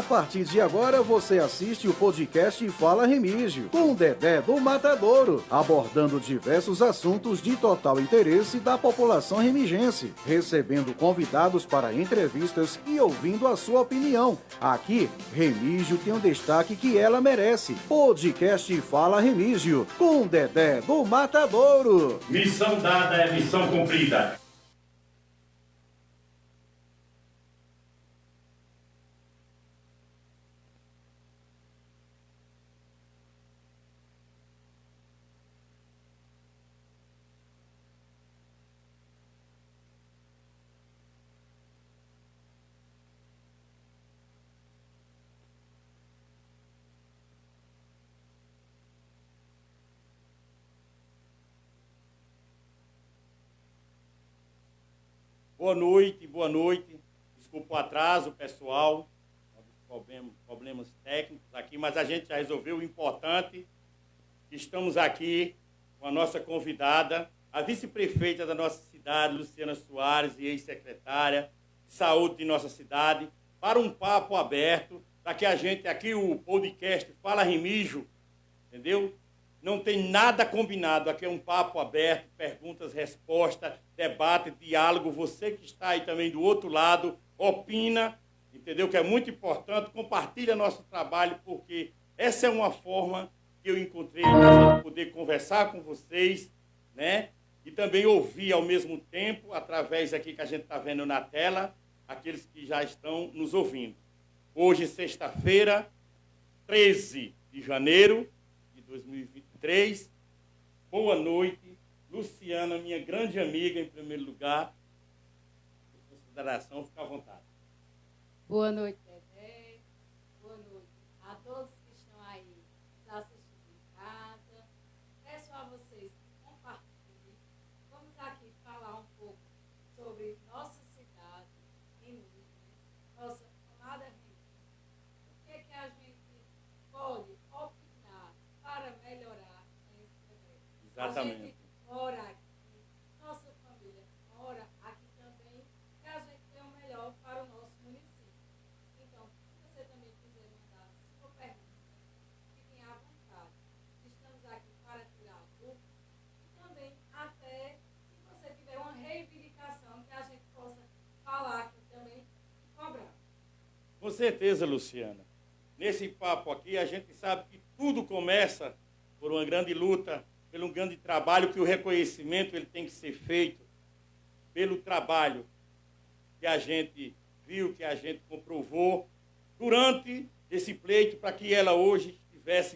partir de agora você assiste o podcast Fala Remígio, com Dedé do Matadouro, abordando diversos assuntos de total interesse da população remigense, recebendo convidados para entrevistas e ouvindo a sua opinião. Aqui, Remígio tem o destaque que ela merece. Podcast Fala Remígio, com Dedé do Matadouro. Missão dada é missão cumprida. Boa noite. Desculpa o atraso, pessoal. Problemas técnicos aqui, mas a gente já resolveu o importante. Estamos aqui com a nossa convidada, a vice-prefeita da nossa cidade, Luciana Soares, e ex-secretária de saúde de nossa cidade, para um papo aberto, para que a gente, aqui o podcast Fala Remígio, entendeu? Não tem nada combinado, aqui é um papo aberto, perguntas, respostas, debate, diálogo. Você que está aí também do outro lado, opina, entendeu? Que é muito importante, compartilha nosso trabalho, porque essa é uma forma que eu encontrei para a gente poder conversar com vocês, né? E também ouvir ao mesmo tempo, através aqui que a gente está vendo na tela, aqueles que já estão nos ouvindo. Hoje, sexta-feira, 13 de janeiro de 2023. Boa noite, Luciana, minha grande amiga, em primeiro lugar. Por consideração, fica à vontade. Boa noite, Dedé. Boa noite a todos que estão aí nos assistindo em casa. Peço a vocês que compartilhem. Vamos aqui falar um pouco sobre nossa cidade, Remígio, nossa amada Remígio. O que é que a gente pode opinar para melhorar esse Dedé? Exatamente. A gente mora aqui, nossa família mora aqui também, e a gente quer o melhor para o nosso município. Então, se você também quiser mandar sua pergunta, fiquem à vontade. Estamos aqui para tirar dúvidas e também até, se você tiver uma reivindicação, que a gente possa falar aqui também e cobrar. Com certeza, Luciana. Nesse papo aqui, a gente sabe que tudo começa por uma grande luta, pelo um grande trabalho, que o reconhecimento ele tem que ser feito pelo trabalho que a gente viu, que a gente comprovou durante esse pleito, para que ela hoje estivesse.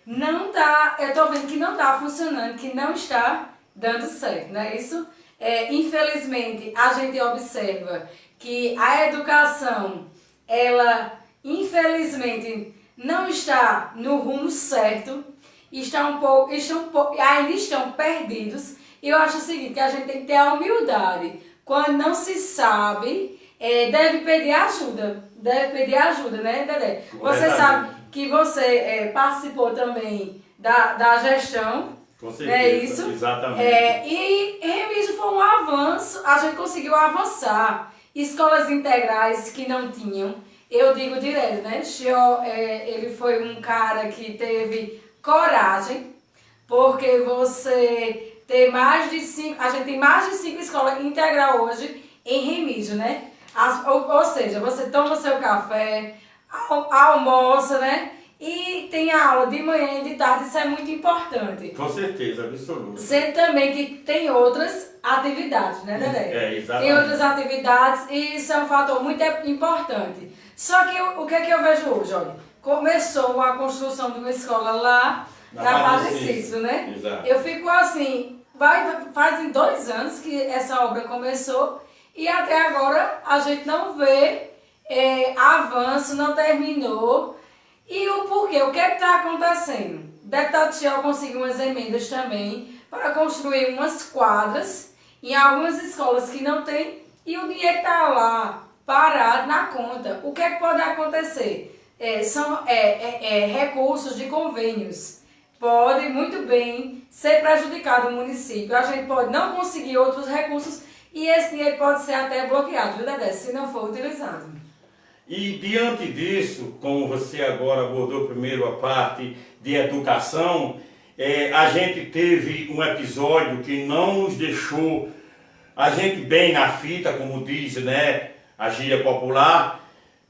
Não tá, eu tô vendo que não tá funcionando, que não está dando certo, não é isso? Infelizmente, a gente observa que a educação, ela, infelizmente, não está no rumo certo, ainda estão perdidos. E eu acho o seguinte, que a gente tem que ter a humildade. Quando não se sabe, deve pedir ajuda, né, Dedé? Você sabe que você participou também da gestão, Com não certeza, é isso? Exatamente. E Remígio foi um avanço, a gente conseguiu avançar. Escolas integrais que não tinham, eu digo direto, né? Ele foi um cara que teve coragem, porque você tem a gente tem mais de 5 escolas integrais hoje em Remígio, né? Ou seja, você toma seu café, almoça, né? E tem a aula de manhã e de tarde, isso é muito importante. Com certeza, absoluta. Sendo também que tem outras atividades, né, Dedé? Exatamente. Tem outras atividades e isso é um fator muito importante. Só que o que é que eu vejo hoje, olha? Começou a construção de uma escola lá na Padre Cícero, né? Exato. Eu fico assim, fazem 2 anos que essa obra começou e até agora a gente não vê avanço, não terminou. E o porquê? O que é que está acontecendo? O deputado Chiel conseguiu umas emendas também para construir umas quadras em algumas escolas que não tem e o dinheiro está lá parado na conta. O que é que pode acontecer? São recursos de convênios. Pode muito bem ser prejudicado o município. A gente pode não conseguir outros recursos e esse dinheiro pode ser até bloqueado, viu, Dedé, se não for utilizado. E diante disso, como você agora abordou primeiro a parte de educação, a gente teve um episódio que não nos deixou a gente bem na fita, como diz, né, a gíria popular,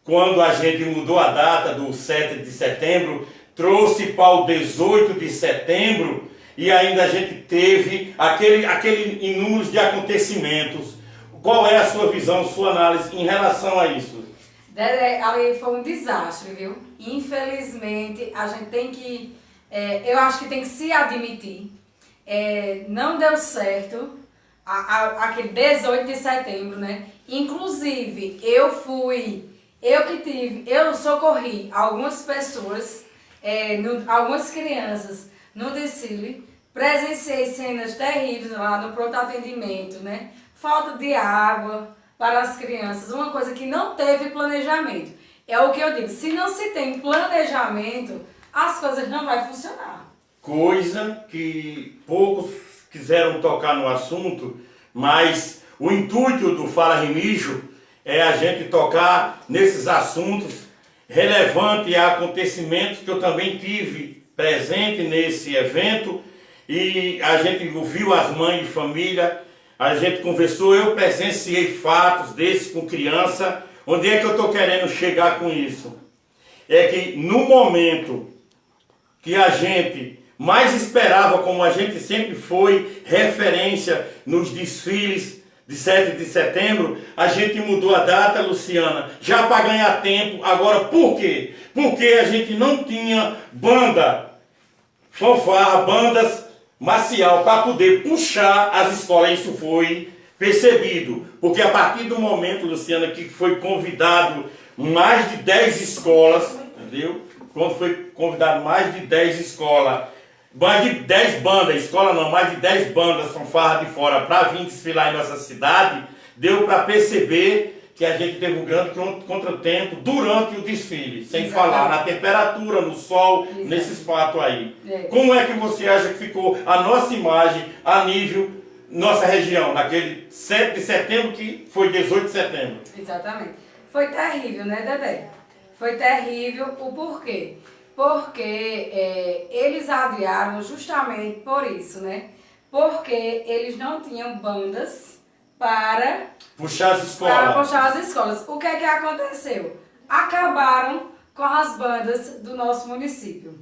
quando a gente mudou a data do 7 de setembro, trouxe para o 18 de setembro e ainda a gente teve aquele inúmeros de acontecimentos. Qual é a sua visão, sua análise em relação a isso? Dedé, ali foi um desastre, viu? Infelizmente, a gente tem que... eu acho que tem que se admitir. Não deu certo aquele 18 de setembro, né? Inclusive, eu socorri algumas pessoas, algumas crianças no desfile, presenciei cenas terríveis lá no pronto atendimento, né? Falta de água para as crianças, uma coisa que não teve planejamento. É o que eu digo, se não se tem planejamento, as coisas não vão funcionar. Coisa que poucos quiseram tocar no assunto, mas o intuito do Fala Remígio é a gente tocar nesses assuntos relevantes a acontecimentos que eu também tive presente nesse evento e a gente ouviu as mães de família, a gente conversou, eu presenciei fatos desses com criança. Onde é que eu estou querendo chegar com isso? É que no momento que a gente mais esperava, como a gente sempre foi referência nos desfiles de 7 de setembro, a gente mudou a data, Luciana, já para ganhar tempo. Agora, por quê? Porque a gente não tinha banda, fanfarra, bandas marcial para poder puxar as escolas. Isso foi percebido, porque a partir do momento, Luciana, que foi convidado mais de 10 escolas, entendeu? Quando foi convidado mais de 10 escolas, mais de 10 bandas, escola não, mais de 10 bandas fanfarra de fora para vir desfilar em nossa cidade, deu para perceber que a gente teve um grande contratempo durante o desfile, sem falar na temperatura, no sol, nesses fatos aí. Como é que você acha que ficou a nossa imagem a nível nossa região, naquele 7 de setembro que foi 18 de setembro? Exatamente. Foi terrível, né, Dedé? Foi terrível. O porquê? Porque eles adiaram justamente por isso, né? Porque eles não tinham bandas para puxar as escolas. O que é que aconteceu? Acabaram com as bandas do nosso município.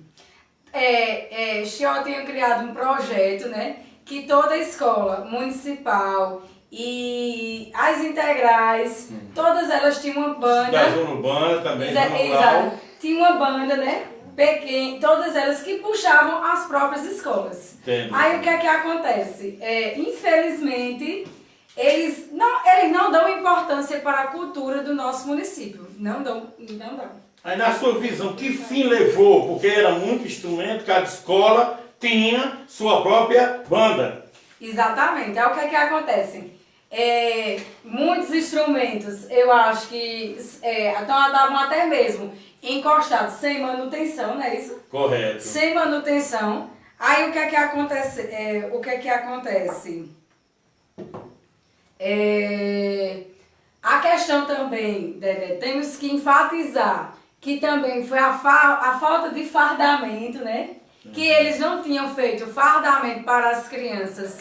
Chiel tinha criado um projeto, né? Que toda escola municipal e as integrais, todas elas tinham uma banda. Da zona urbana também, Exato. Tinha uma banda, né? Pequena, todas elas que puxavam as próprias escolas. Entendi. Aí o que é que acontece? Infelizmente, eles não dão importância para a cultura do nosso município. Não dão. Aí na sua visão, que fim levou? Porque era muito instrumento, cada escola tinha sua própria banda. Exatamente. Aí o que é que acontece? Muitos instrumentos, eu acho que estavam até mesmo encostados sem manutenção, não é isso? Correto. Sem manutenção. Aí o que é que acontece? A questão também, Dedé, temos que enfatizar que também foi a falta de fardamento, né? Que eles não tinham feito fardamento para as crianças,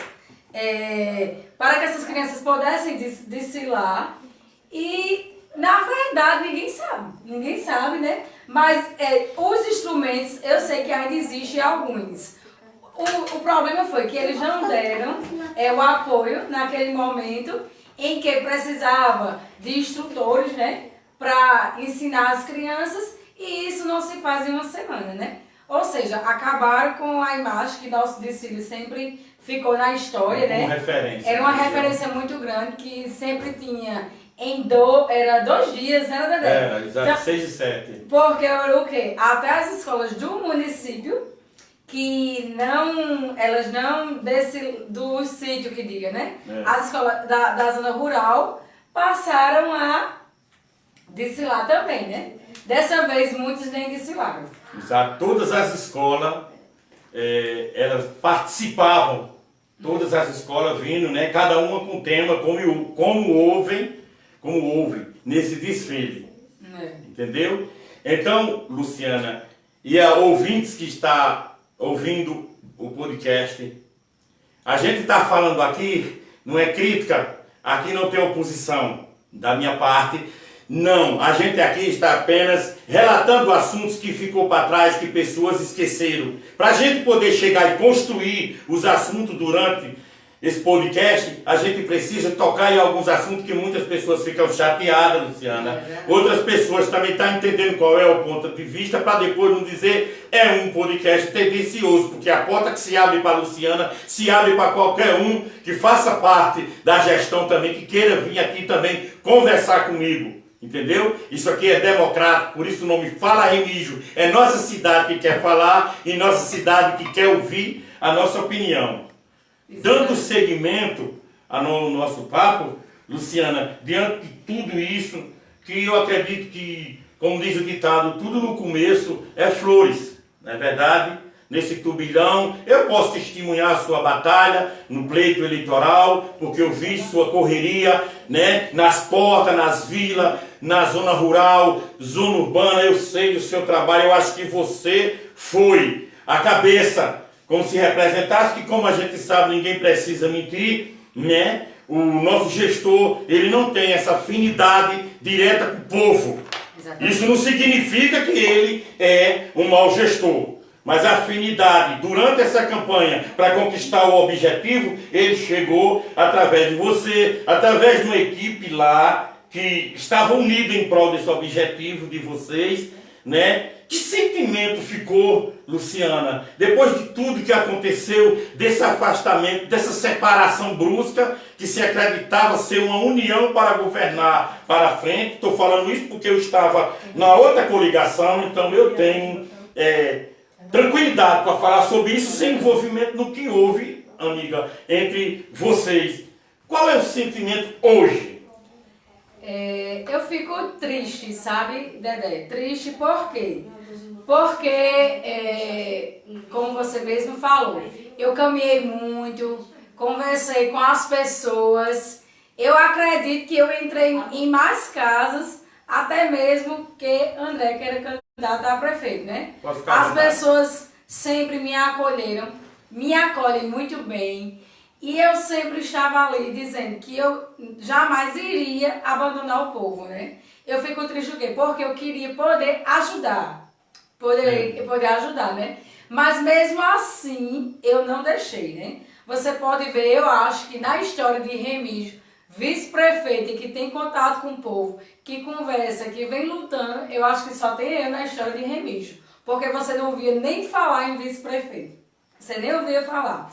para que essas crianças pudessem desfilar. E, na verdade, ninguém sabe, né? Mas os instrumentos, eu sei que ainda existem alguns. O problema foi que eles não deram o apoio naquele momento em que precisava de instrutores, né? Para ensinar as crianças, e isso não se faz em uma semana, né? Ou seja, acabaram com a imagem que nosso desfile sempre ficou na história, né? Uma referência. Era uma referência muito grande que sempre tinha era 2 dias, né, Dedé? Era, exato, então, 6 e 7. Porque era o quê? Até as escolas do município, que não, elas não do sítio que diga, né? As escolas da zona rural passaram a desfilar também, né? Dessa vez muitos nem desfilaram. Exato, todas as escolas, elas participavam, todas as escolas vindo, né? Cada uma com tema, como houve nesse desfile. Entendeu? Então, Luciana, e a ouvintes que está ouvindo o podcast, a gente está falando aqui, não é crítica, aqui não tem oposição da minha parte, não, a gente aqui está apenas relatando assuntos que ficou para trás, que pessoas esqueceram, para a gente poder chegar e construir os assuntos durante esse podcast, a gente precisa tocar em alguns assuntos que muitas pessoas ficam chateadas, Luciana. Outras pessoas também estão entendendo qual é o ponto de vista, para depois não dizer é um podcast tendencioso, porque a porta que se abre para a Luciana, se abre para qualquer um que faça parte da gestão também, que queira vir aqui também conversar comigo. Entendeu? Isso aqui é democrático, por isso o nome Fala Remígio. É nossa cidade que quer falar e nossa cidade que quer ouvir a nossa opinião. Dando seguimento ao nosso papo, Luciana, diante de tudo isso, que eu acredito que, como diz o ditado, tudo no começo é flores, não é verdade? Nesse turbilhão, eu posso testemunhar a sua batalha no pleito eleitoral, porque eu vi sua correria, né, nas portas, nas vilas, na zona rural, zona urbana, eu sei do seu trabalho, eu acho que você foi a cabeça, como se representasse, que como a gente sabe, ninguém precisa mentir, né? O nosso gestor, ele não tem essa afinidade direta com o povo. Exatamente. Isso não significa que ele é um mau gestor. Mas a afinidade, durante essa campanha, para conquistar o objetivo, ele chegou através de você, através de uma equipe lá, que estava unida em prol desse objetivo de vocês, né? Que sentimento ficou, Luciana, depois de tudo que aconteceu, desse afastamento, dessa separação brusca, que se acreditava ser uma união para governar para frente? Estou falando isso porque eu estava na outra coligação, então eu tenho tranquilidade para falar sobre isso, sem envolvimento no que houve, amiga, entre vocês. Qual é o sentimento hoje? Eu fico triste, sabe, Dedé? Triste por quê? Porque, como você mesmo falou, eu caminhei muito, conversei com as pessoas, eu acredito que eu entrei em mais casas, até mesmo que André, que era candidato a prefeito, né? As pessoas sempre me acolheram, me acolhem muito bem. E eu sempre estava ali dizendo que eu jamais iria abandonar o povo, né? Eu fico triste o quê? Porque eu queria poder ajudar. Poder ajudar, né? Mas mesmo assim, eu não deixei, né? Você pode ver, eu acho que na história de Remígio, vice-prefeito que tem contato com o povo, que conversa, que vem lutando, eu acho que só tem eu na história de Remígio. Porque você não ouvia nem falar em vice-prefeito. Você nem ouvia falar.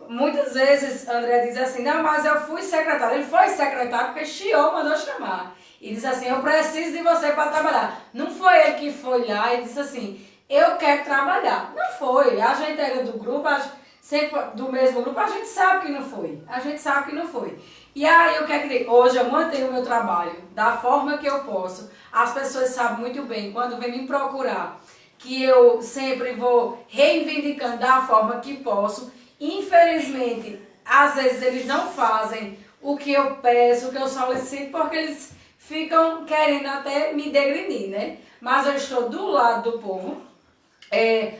Muitas vezes André diz assim, não, mas eu fui secretário. Ele foi secretário porque Chiô mandou chamar. E disse assim, eu preciso de você para trabalhar. Não foi ele que foi lá e disse assim, eu quero trabalhar. Não foi. A gente era do grupo, sempre do mesmo grupo, a gente sabe que não foi. A gente sabe que não foi. E aí eu quero dizer, hoje eu mantenho o meu trabalho da forma que eu posso. As pessoas sabem muito bem, quando vêm me procurar, que eu sempre vou reivindicando da forma que posso. Infelizmente, às vezes eles não fazem o que eu peço, o que eu solicito, porque eles ficam querendo até me degredir, né? Mas eu estou do lado do povo.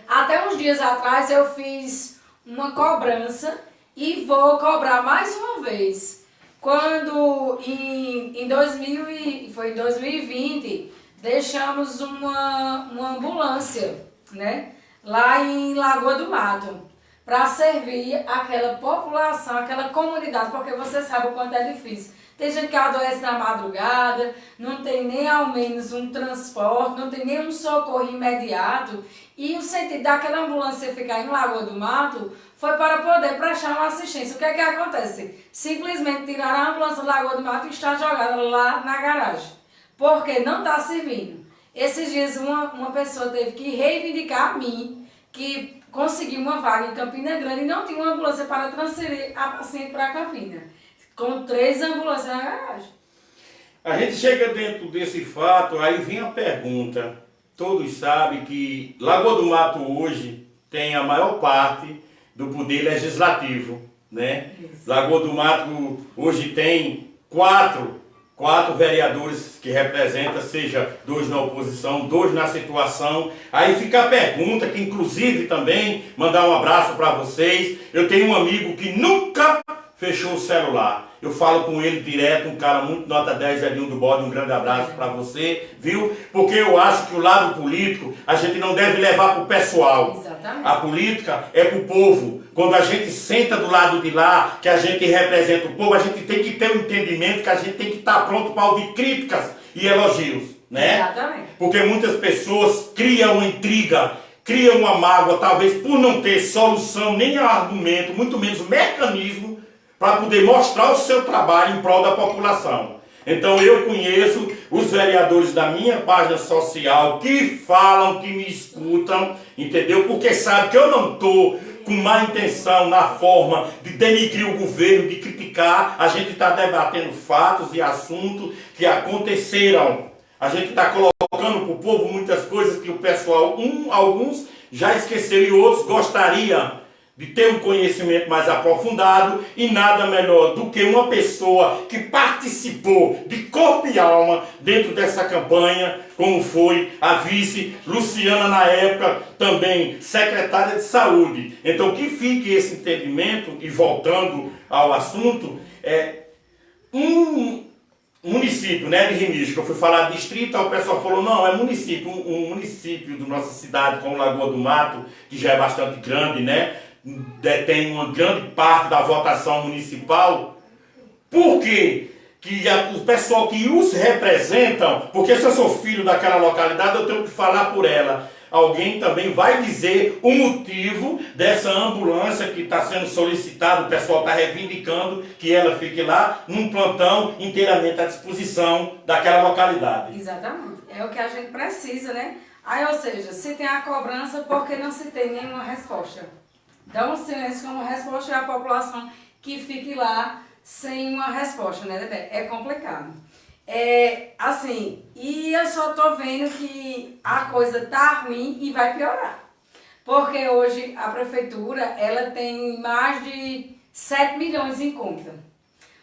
Até uns dias atrás eu fiz uma cobrança e vou cobrar mais uma vez. Quando em 2020 deixamos uma ambulância, né? Lá em Lagoa do Mato, para servir aquela população, aquela comunidade, porque você sabe o quanto é difícil. Tem gente que adoece na madrugada, não tem nem ao menos um transporte, não tem nem um socorro imediato. E o sentido daquela ambulância ficar em Lagoa do Mato foi para poder prestar uma assistência. O que é que acontece? Simplesmente tiraram a ambulância da Lagoa do Mato e está jogada lá na garagem, porque não está servindo. Esses dias uma pessoa teve que reivindicar a mim, que conseguiu uma vaga em Campina Grande e não tinha uma ambulância para transferir a paciente para Campina, com 3 ambulâncias na garagem. A gente chega dentro desse fato, aí vem a pergunta. Todos sabem que Lagoa do Mato hoje tem a maior parte do poder legislativo, né? Lagoa do Mato hoje tem quatro vereadores que representam, seja 2 na oposição, 2 na situação. Aí fica a pergunta, que inclusive também, mandar um abraço para vocês. Eu tenho um amigo que nunca fechou o celular. Eu falo com ele direto, um cara muito nota 10, Edinho do Bode, um grande abraço para você, viu? Porque eu acho que o lado político a gente não deve levar para o pessoal. Exatamente. A política é para o povo. Quando a gente senta do lado de lá, que a gente representa o povo, a gente tem que ter um entendimento que a gente tem que estar pronto para ouvir críticas e elogios, né? Exatamente. Porque muitas pessoas criam uma intriga, criam uma mágoa, talvez por não ter solução, nem argumento, muito menos mecanismo, para poder mostrar o seu trabalho em prol da população. Então eu conheço os vereadores da minha página social que falam, que me escutam, entendeu? Porque sabe que eu não estou com má intenção na forma de denigrir o governo, de criticar. A gente está debatendo fatos e assuntos que aconteceram. A gente está colocando para o povo muitas coisas que o pessoal, alguns já esqueceram e outros gostariam de ter um conhecimento mais aprofundado, e nada melhor do que uma pessoa que participou de corpo e alma dentro dessa campanha, como foi a vice Luciana, na época também secretária de saúde. Então que fique esse entendimento, e voltando ao assunto, um município, né, de Remígio, que eu fui falar distrito, aí o pessoal falou, não, é município, um município da nossa cidade, como Lagoa do Mato, que já é bastante grande, né, detém uma grande parte da votação municipal. Por quê? Que o pessoal que os representam, porque se eu sou filho daquela localidade, eu tenho que falar por ela. Alguém também vai dizer o motivo dessa ambulância que está sendo solicitada, o pessoal está reivindicando que ela fique lá num plantão inteiramente à disposição daquela localidade. Exatamente. É o que a gente precisa, né? Aí, ou seja, se tem a cobrança, por que não se tem nenhuma resposta? Dá um silêncio como resposta à população que fique lá sem uma resposta, né, Dedé? É complicado. Assim, e eu só tô vendo que a coisa tá ruim e vai piorar. Porque hoje a prefeitura, ela tem mais de 7 milhões em conta.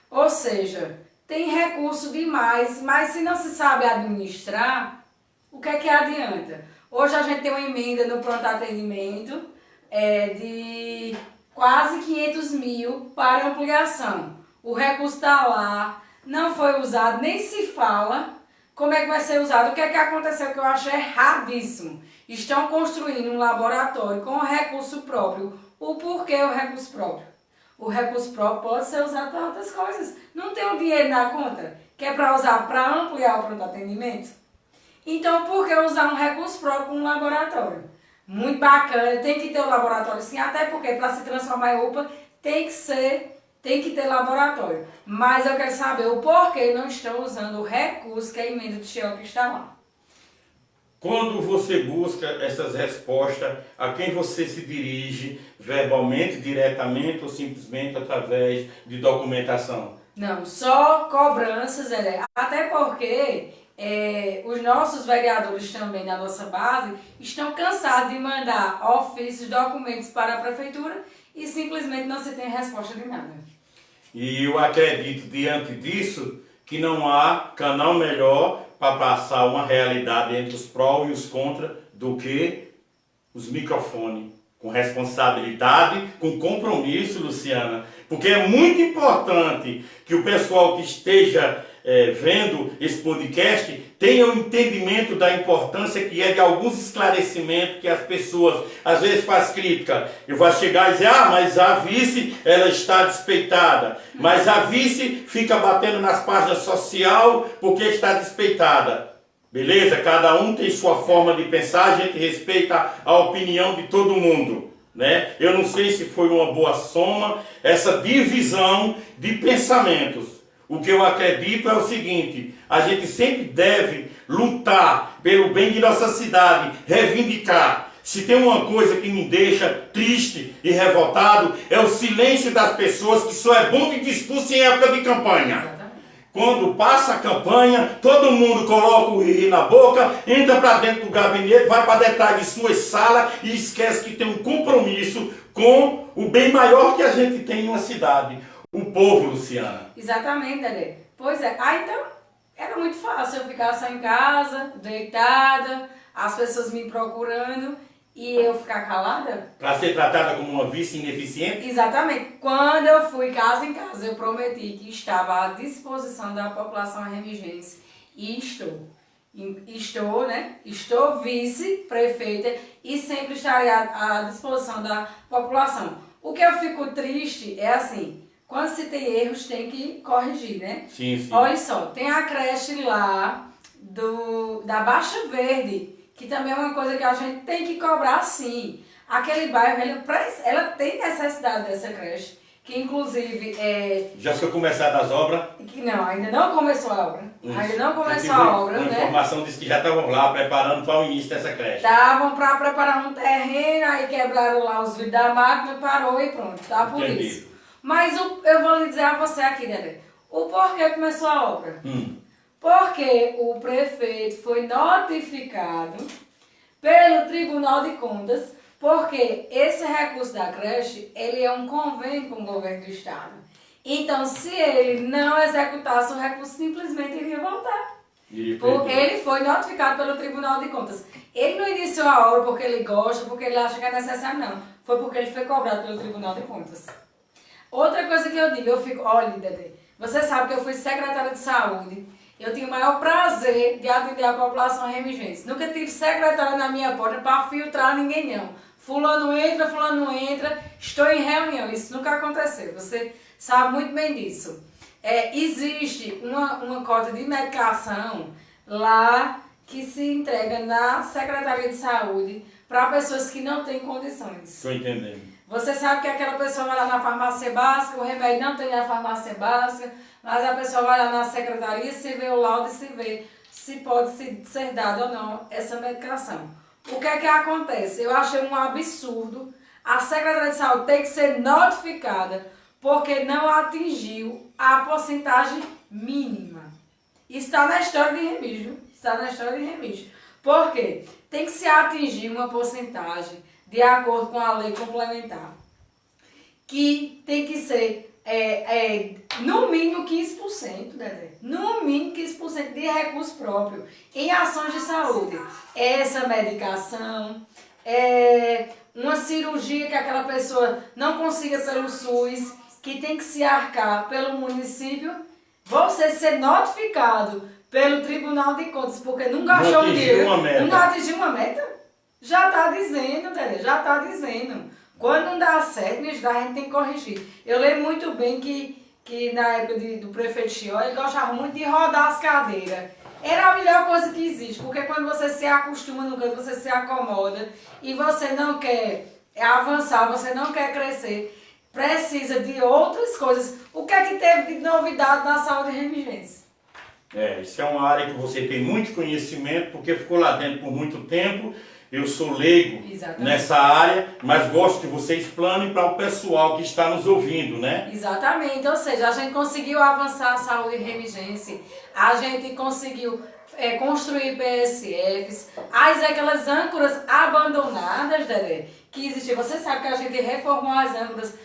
Ou seja, tem recurso demais, mas se não se sabe administrar, o que é que adianta? Hoje a gente tem uma emenda no pronto atendimento, de quase 500 mil para ampliação. O recurso está lá, não foi usado, nem se fala como é que vai ser usado. O que é que aconteceu que eu acho erradíssimo? Estão construindo um laboratório com recurso próprio. O porquê o recurso próprio? O recurso próprio pode ser usado para outras coisas. Não tem o dinheiro na conta, que é para usar para ampliar o pronto atendimento? Então, por que usar um recurso próprio com um laboratório? Muito bacana, tem que ter o laboratório sim, até porque para se transformar em UPA tem que ter laboratório. Mas eu quero saber o porquê não estão usando o recurso que a emenda de Xerox está lá. Quando você busca essas respostas, a quem você se dirige verbalmente, diretamente ou simplesmente através de documentação? Não, só cobranças, até porque os nossos vereadores também da nossa base estão cansados de mandar ofícios, documentos para a prefeitura e simplesmente não se tem resposta de nada. E eu acredito, diante disso, que não há canal melhor para passar uma realidade entre os pró e os contra do que os microfones. Com responsabilidade, com compromisso, Luciana. Porque é muito importante que o pessoal que esteja vendo esse podcast tenha o entendimento da importância que é de alguns esclarecimentos que as pessoas às vezes fazem crítica. Eu vou chegar e dizer, mas a vice ela está despeitada. Mas a vice fica batendo nas páginas sociais porque está despeitada. Beleza? Cada um tem sua forma de pensar, a gente respeita a opinião de todo mundo, né? Eu não sei se foi uma boa soma, essa divisão de pensamentos. O que eu acredito é o seguinte: a gente sempre deve lutar pelo bem de nossa cidade, reivindicar. Se tem uma coisa que me deixa triste e revoltado, é o silêncio das pessoas, que só é bom de discurso em época de campanha. Exatamente. Quando passa a campanha, todo mundo coloca o ri na boca, entra para dentro do gabinete, vai para detrás de suas salas e esquece que tem um compromisso com o bem maior que a gente tem em uma cidade, o povo, Luciana. Exatamente, Dedé. Pois é. Então, era muito fácil eu ficar só em casa, deitada, as pessoas me procurando e eu ficar calada. Para ser tratada como uma vice ineficiente? Exatamente. Quando eu fui casa em casa, eu prometi que estava à disposição da população remigense. E estou. Estou, né? Estou vice-prefeita e sempre estarei à disposição da população. O que eu fico triste é assim, quando se tem erros, tem que corrigir, né? Sim, sim. Olha só, tem a creche lá da Baixa Verde, que também é uma coisa que a gente tem que cobrar sim. Aquele bairro, ela tem necessidade dessa creche, que inclusive Já foi começada as obras? que não, ainda não começou a obra. Isso. Ainda não começou a obra, A né? informação disse que já estavam lá preparando para o início dessa creche. Estavam para preparar um terreno, aí quebraram lá os vidros da máquina, parou e pronto, tá por Entendi. isso. Mas eu vou lhe dizer a você aqui, Dedé, o porquê começou a obra. Porque o prefeito foi notificado pelo Tribunal de Contas, porque esse recurso da creche, ele é um convênio com o governo do estado. Então, se ele não executasse o recurso, simplesmente iria voltar. Ele foi notificado pelo Tribunal de Contas. Ele não iniciou a obra porque ele gosta, porque ele acha que é necessário, não. Foi porque ele foi cobrado pelo Tribunal de Contas. Outra coisa que eu digo, eu fico, olha, Dedé, você sabe que eu fui secretária de saúde. Eu tinha o maior prazer de atender a população remigense. Nunca tive secretária na minha porta para filtrar ninguém, não. Fulano não entra, estou em reunião. Isso nunca aconteceu, você sabe muito bem disso. Existe uma cota de medicação lá que se entrega na Secretaria de Saúde para pessoas que não têm condições. Estou entendendo. Você sabe que aquela pessoa vai lá na farmácia básica, o remédio não tem na farmácia básica, mas a pessoa vai lá na secretaria, se vê o laudo e se vê se pode ser dado ou não essa medicação. O que é que acontece? Eu achei um absurdo a Secretaria de Saúde ter que ser notificada porque não atingiu a porcentagem mínima. Isso está na história de Remígio. Está na história de Remígio. Por quê? Tem que se atingir uma porcentagem de acordo com a lei complementar, que tem que ser no mínimo 15%, Dedé, no mínimo 15% de recurso próprio em ações de saúde. Essa medicação, uma cirurgia que aquela pessoa não consiga pelo SUS, que tem que se arcar pelo município, você ser notificado pelo Tribunal de Contas, porque não gastou dinheiro, não atingiu uma meta. Já está dizendo, Dedé, já está dizendo. Quando não dá certo, a gente tem que corrigir. Eu lembro muito bem que na época do prefeito Chió, ele gostava muito de rodar as cadeiras. Era a melhor coisa que existe, porque quando você se acostuma no canto, você se acomoda e você não quer avançar, você não quer crescer, precisa de outras coisas. O que é que teve de novidade na saúde remigense? Isso é uma área que você tem muito conhecimento, porque ficou lá dentro por muito tempo. Eu sou leigo nessa área, mas gosto que você explane para o pessoal que está nos ouvindo, né? Exatamente, ou seja, a gente conseguiu avançar a saúde remigense, a gente conseguiu construir PSFs, aquelas âncoras abandonadas, Dedé, que existiam. Você sabe que a gente reformou as âncoras,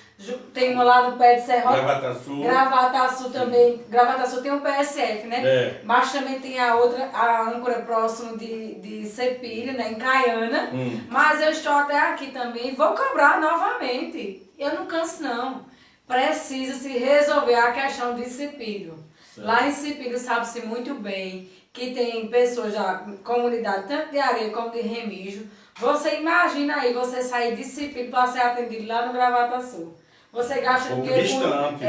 tem uma lá no pé de Serra. Gravataçu também. Gravataçu tem um PSF, né? Mas também tem a outra, a âncora próximo de Cepilho, né? Em Caiana. Mas eu estou até aqui também. Vou cobrar novamente. Eu não canso, não. Precisa se resolver a questão de Cepilho. Lá em Cepilho sabe-se muito bem que tem pessoas da comunidade, tanto de Areia como de Remígio. Você imagina aí, você sair de Cepilho para ser atendido lá no Gravataçu. Você gasta dinheiro distante,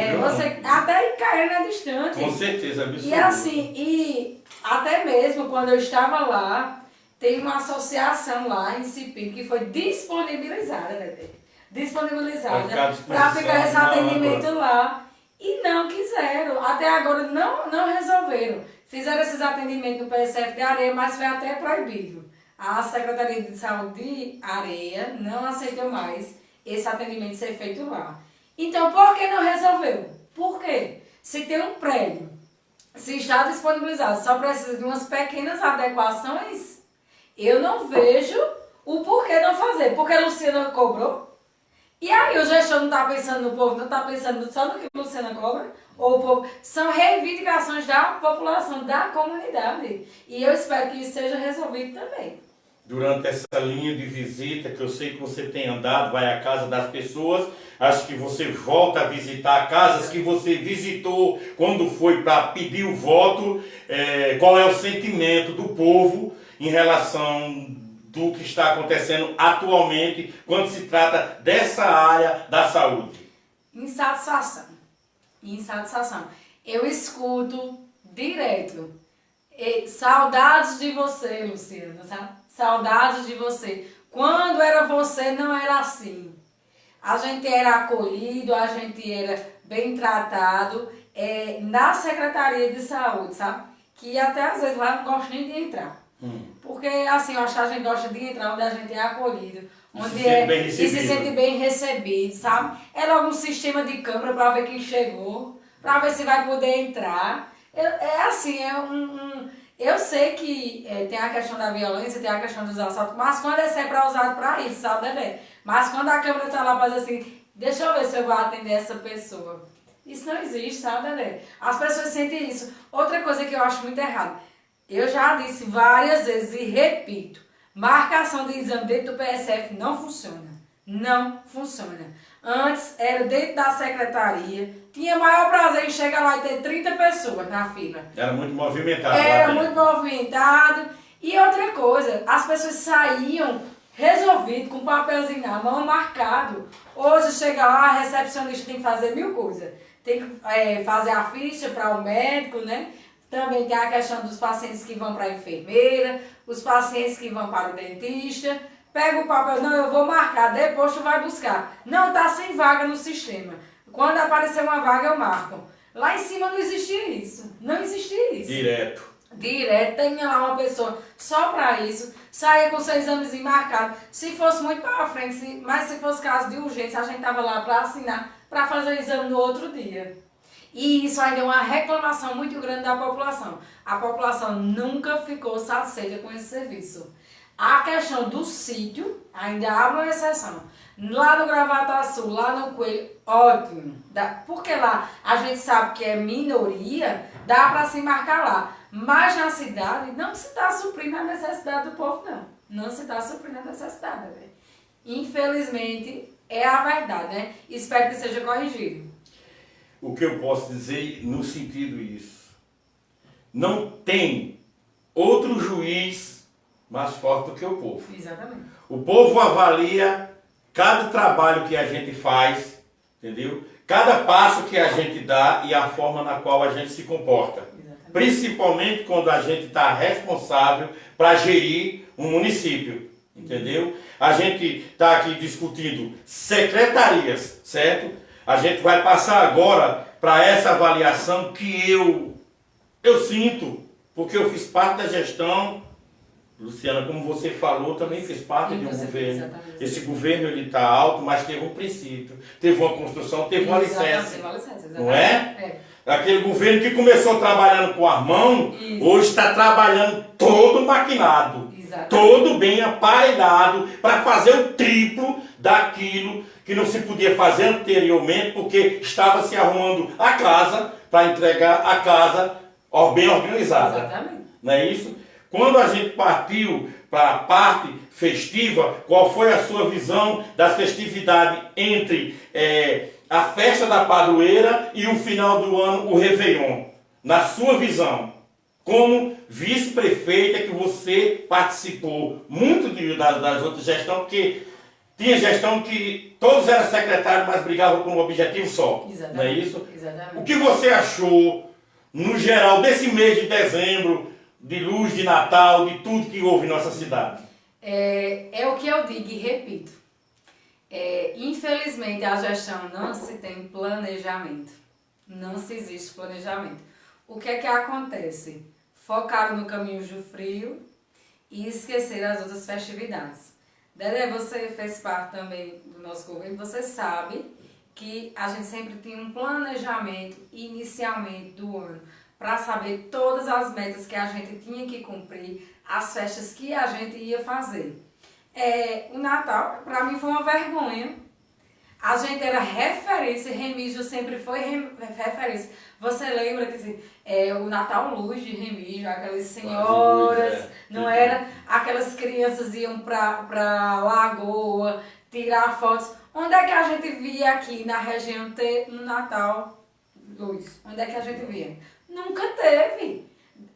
até em Caiana é distante. Com certeza, absurdo. E assim, até mesmo quando eu estava lá, tem uma associação lá em Cepilho que foi disponibilizada, né? disponibilizada Vai para ficar esse atendimento agora. lá. E não quiseram. Até agora não resolveram. Fizeram esses atendimentos no PSF de Areia, mas foi até proibido. A Secretaria de Saúde de Areia não aceitou mais esse atendimento ser feito lá. Então, por que não resolveu? Por quê? Se tem um prédio, se está disponibilizado, só precisa de umas pequenas adequações, eu não vejo o porquê não fazer. Porque a Luciana cobrou. E aí o gestor não está pensando no povo, não está pensando só no que a Luciana cobra? Ou o povo? São reivindicações da população, da comunidade. E eu espero que isso seja resolvido também. Durante essa linha de visita, que eu sei que você tem andado, vai à casa das pessoas, acho que você volta a visitar casas que você visitou quando foi para pedir o voto. Qual é o sentimento do povo em relação do que está acontecendo atualmente quando se trata dessa área da saúde? Insatisfação. Insatisfação. Eu escuto direto. Saudades de você, Luciana, sabe? Saudades de você. Quando era você, não era assim. A gente era acolhido, a gente era bem tratado na Secretaria de Saúde, sabe? Que até às vezes lá não gosto nem de entrar. Porque assim, eu acho que a gente gosta de entrar onde a gente é acolhido, onde e se sente bem recebido, sabe? É logo um sistema de câmera para ver quem chegou, para ver se vai poder entrar. Eu sei que tem a questão da violência, tem a questão dos assaltos, mas quando é sempre usado para isso, sabe, Dedé? Mas quando a câmera está lá, faz assim, deixa eu ver se eu vou atender essa pessoa. Isso não existe, sabe, Dedé? As pessoas sentem isso. Outra coisa que eu acho muito errada, eu já disse várias vezes e repito, marcação de exame dentro do PSF não funciona. Não funciona. Antes era dentro da secretaria, tinha maior prazer em chegar lá e ter 30 pessoas na fila. Era muito movimentado. Era muito movimentado. E outra coisa, as pessoas saíam resolvido, com papelzinho na mão, marcado. Hoje chega lá, a recepcionista tem que fazer 1000 coisas. Tem que fazer a ficha para o médico, né? Também tem a questão dos pacientes que vão para a enfermeira, os pacientes que vão para o dentista. Pega o papel, não, eu vou marcar, depois tu vai buscar. Não, tá sem vaga no sistema. Quando aparecer uma vaga, eu marco. Lá em cima não existia isso. Não existia isso. Direto, tinha lá uma pessoa só para isso, saía com seu examezinho marcado. Se fosse muito para frente, mas se fosse caso de urgência, a gente tava lá para assinar, para fazer o exame no outro dia. E isso ainda é uma reclamação muito grande da população. A população nunca ficou satisfeita com esse serviço. A questão do sítio, ainda abre uma exceção. Lá no Gravataçu, lá no Coelho, ótimo. Porque lá a gente sabe que é minoria, dá para se marcar lá. Mas na cidade não se está suprindo a necessidade do povo, não. Não se está suprindo a necessidade, né? Infelizmente, é a verdade, né? Espero que seja corrigido. O que eu posso dizer no sentido isso? Não tem outro juiz mais forte do que o povo. Exatamente. O povo avalia cada trabalho que a gente faz, entendeu? Cada passo que a gente dá e a forma na qual a gente se comporta. Exatamente. Principalmente quando a gente está responsável para gerir um município, entendeu? A gente está aqui discutindo secretarias, certo? A gente vai passar agora para essa avaliação que eu sinto, porque eu fiz parte da gestão. Luciana, como você falou, também fez parte de um governo. Esse governo ele está alto, mas teve um princípio, teve uma construção, teve um alicerce. Não é? Aquele governo que começou trabalhando com as mãos, hoje está trabalhando todo maquinado, todo bem aparelhado para fazer o triplo daquilo que não se podia fazer anteriormente, porque estava se arrumando a casa para entregar a casa bem organizada. Exatamente. Não é isso? Quando a gente partiu para a parte festiva, qual foi a sua visão das festividades entre a festa da padroeira e o final do ano, o Réveillon? Na sua visão, como vice-prefeita que você participou muito das outras gestões, porque tinha gestão que todos eram secretários, mas brigavam por um objetivo só. Exatamente. Não é isso? Exatamente. O que você achou, no geral, desse mês de dezembro, de luz, de Natal, de tudo que houve em nossa cidade? É o que eu digo e repito. Infelizmente, a gestão não se tem planejamento. Não se existe planejamento. O que é que acontece? Focaram no caminho do frio e esqueceram as outras festividades. Dedé, você fez parte também do nosso governo, você sabe que a gente sempre tinha um planejamento inicialmente do ano para saber todas as metas que a gente tinha que cumprir, as festas que a gente ia fazer. O Natal, para mim, foi uma vergonha. A gente era referência, Remígio sempre foi referência. Você lembra que assim, o Natal Luz de Remígio, aquelas senhoras, não era? Aquelas crianças iam pra lagoa, tirar fotos. Onde é que a gente via aqui na região ter um Natal Luz? Onde é que a gente via? Nunca teve.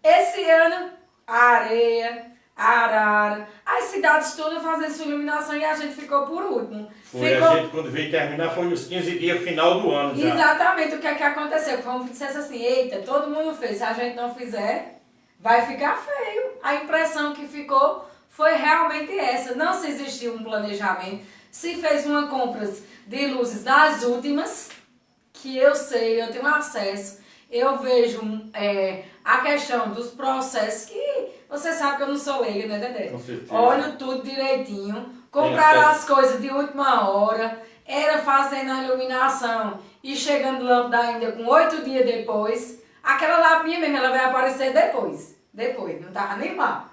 Esse ano, a areia, a arara, as cidades todas fazendo sua iluminação e a gente ficou por último. A gente, quando veio terminar, foi nos 15 dias final do ano já. Exatamente, o que é que aconteceu? Como dissesse assim, eita, todo mundo fez, se a gente não fizer, vai ficar feio. A impressão que ficou foi realmente essa. Não se existiu um planejamento, se fez uma compra de luzes das últimas, que eu sei, eu tenho acesso, eu vejo a questão dos processos, que você sabe que eu não sou leiga, né, Dedé? Com certeza. Olho tudo direitinho, compraram as coisas de última hora, era fazendo a iluminação e chegando lâmpada ainda com 8 dias depois. Aquela lapinha mesmo, ela vai aparecer depois, não tava nem lá,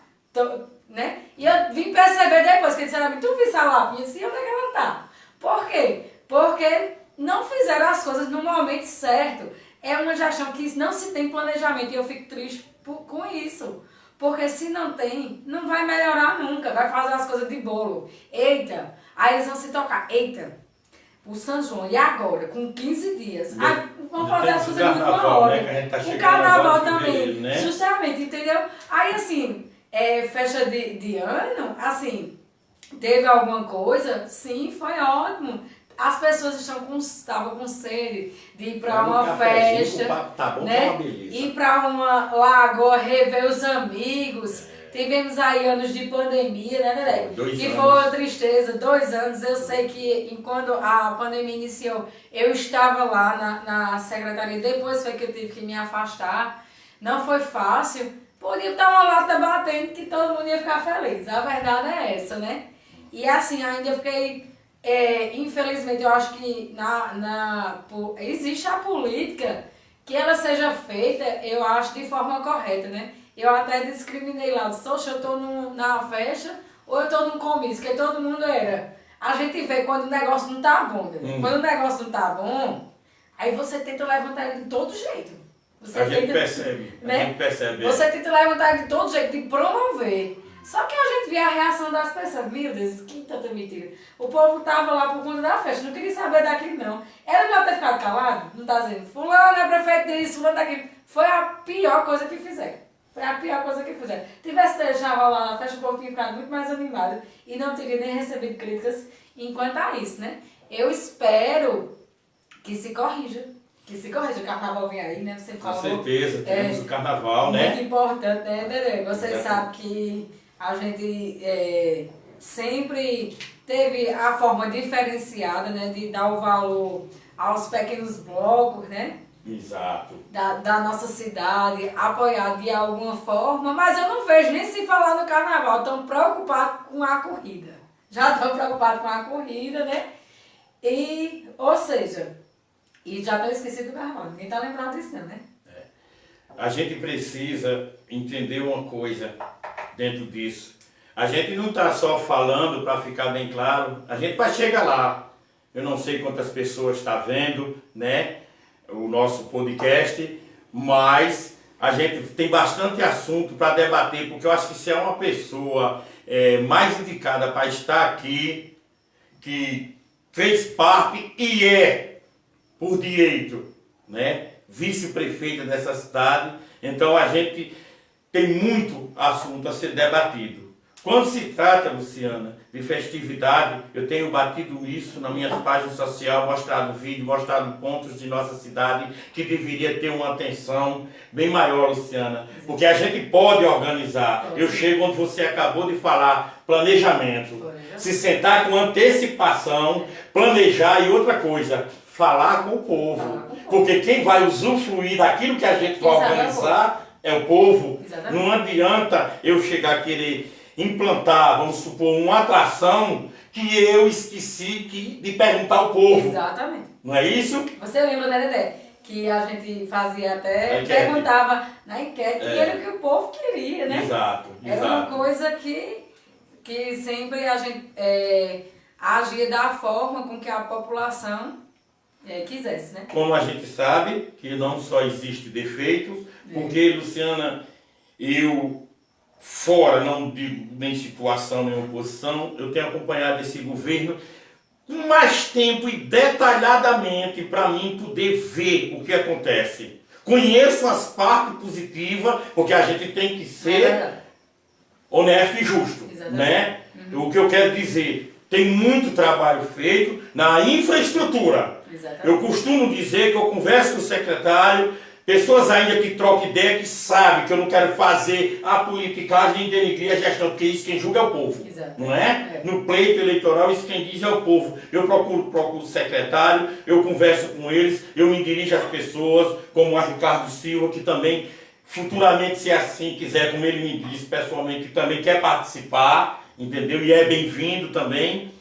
né? E eu vim perceber depois, que disseram, tu viu essa lapinha assim, onde é que ela tá? Por quê? Porque não fizeram as coisas no momento certo. É uma gestão que não se tem planejamento e eu fico triste com isso. Porque se não tem, não vai melhorar nunca, vai fazer as coisas de bolo. Eita, aí eles vão se tocar, eita, o São João, e agora, com 15 dias? Aí vão fazer as coisas de última hora. Né, o carnaval também, fevereiro, né? Justamente, entendeu? Aí assim, festa de ano, assim, teve alguma coisa? Sim, foi ótimo. As pessoas estavam com sede de ir para uma festa, tá bom, né? tá, beleza. Ir para uma lagoa, rever os amigos. Tivemos aí anos de pandemia, né, Dedé? Que foi uma tristeza, 2 anos. Eu sei que quando a pandemia iniciou, eu estava lá na secretaria. Depois foi que eu tive que me afastar. Não foi fácil. Podia estar uma lata batendo que todo mundo ia ficar feliz. A verdade é essa, né? E assim, ainda eu fiquei... infelizmente, eu acho que existe a política que ela seja feita, eu acho, de forma correta, né? Eu até discriminei lá, disse, eu tô na festa ou eu tô num comício, que todo mundo era. A gente vê quando o negócio não tá bom, né? Quando o negócio não tá bom, aí você tenta levantar ele de todo jeito. A gente percebe. Você tenta levantar ele de todo jeito, de promover. Só que a gente vê a reação das pessoas. Meu Deus, que tanta mentira. O povo tava lá por conta da festa, não queria saber daquilo não. Era melhor ter ficado calado, não tá dizendo, fulano é prefeito disso, fulano daquilo. Foi a pior coisa que fizeram. Tivesse deixado rolar na festa, o povo tinha ficado muito mais animado e não teria nem recebido críticas enquanto a isso, né? Eu espero que se corrija. O carnaval vem aí, né? Você falou. Com certeza, temos o carnaval, né? Muito importante, né, Dedé? Você sabe que a gente sempre teve a forma diferenciada, né, de dar o valor aos pequenos blocos, né? Exato. Da nossa cidade, apoiar de alguma forma, mas eu não vejo nem se falar no carnaval, estão preocupados com a corrida. Já estão preocupados com a corrida, né? Ou seja, e já estão esquecidos do carnaval, ninguém está lembrado disso não, né? A gente precisa entender uma coisa dentro disso. A gente não está só falando para ficar bem claro, a gente vai chegar lá. Eu não sei quantas pessoas estão vendo, né, o nosso podcast, mas a gente tem bastante assunto para debater, porque eu acho que se é uma pessoa mais indicada para estar aqui, que fez parte e é, por direito, né, vice-prefeita dessa cidade, então a gente tem muito assunto a ser debatido. Quando se trata, Luciana, de festividade, eu tenho batido isso nas minhas páginas sociais, mostrado vídeo, mostrado pontos de nossa cidade que deveria ter uma atenção bem maior, Luciana. Porque a gente pode organizar. Eu chego onde você acabou de falar, planejamento. Se sentar com antecipação, planejar e outra coisa, falar com o povo. Porque quem vai usufruir daquilo que a gente vai organizar é o povo. Exatamente. Não adianta eu chegar a querer implantar, vamos supor, uma atração que eu esqueci de perguntar ao povo. Exatamente. Não é isso? Você lembra, né, Dedé? Que a gente fazia até, perguntava na enquete, e era o que o povo queria, né? Exato. Era uma coisa que sempre a gente agia da forma com que a população quisesse, né? Como a gente sabe que não só existe defeitos, porque, Luciana, eu... Fora, não digo nem situação nem oposição, eu tenho acompanhado esse governo com mais tempo e detalhadamente para mim poder ver o que acontece. Conheço as partes positivas, porque a gente tem que ser honesto e justo. Né? O que eu quero dizer, tem muito trabalho feito na infraestrutura. Exatamente. Eu costumo dizer que eu converso com o secretário, pessoas ainda que trocam ideia, que sabem que eu não quero fazer a politicagem nem denegrir a gestão, porque isso quem julga é o povo. Exato. Não é? No pleito eleitoral, isso quem diz é o povo. Eu procuro o secretário, eu converso com eles, eu me dirijo às pessoas, como a Ricardo Silva, que também, futuramente, se assim quiser, como ele me disse pessoalmente, que também quer participar, entendeu? E é bem-vindo também.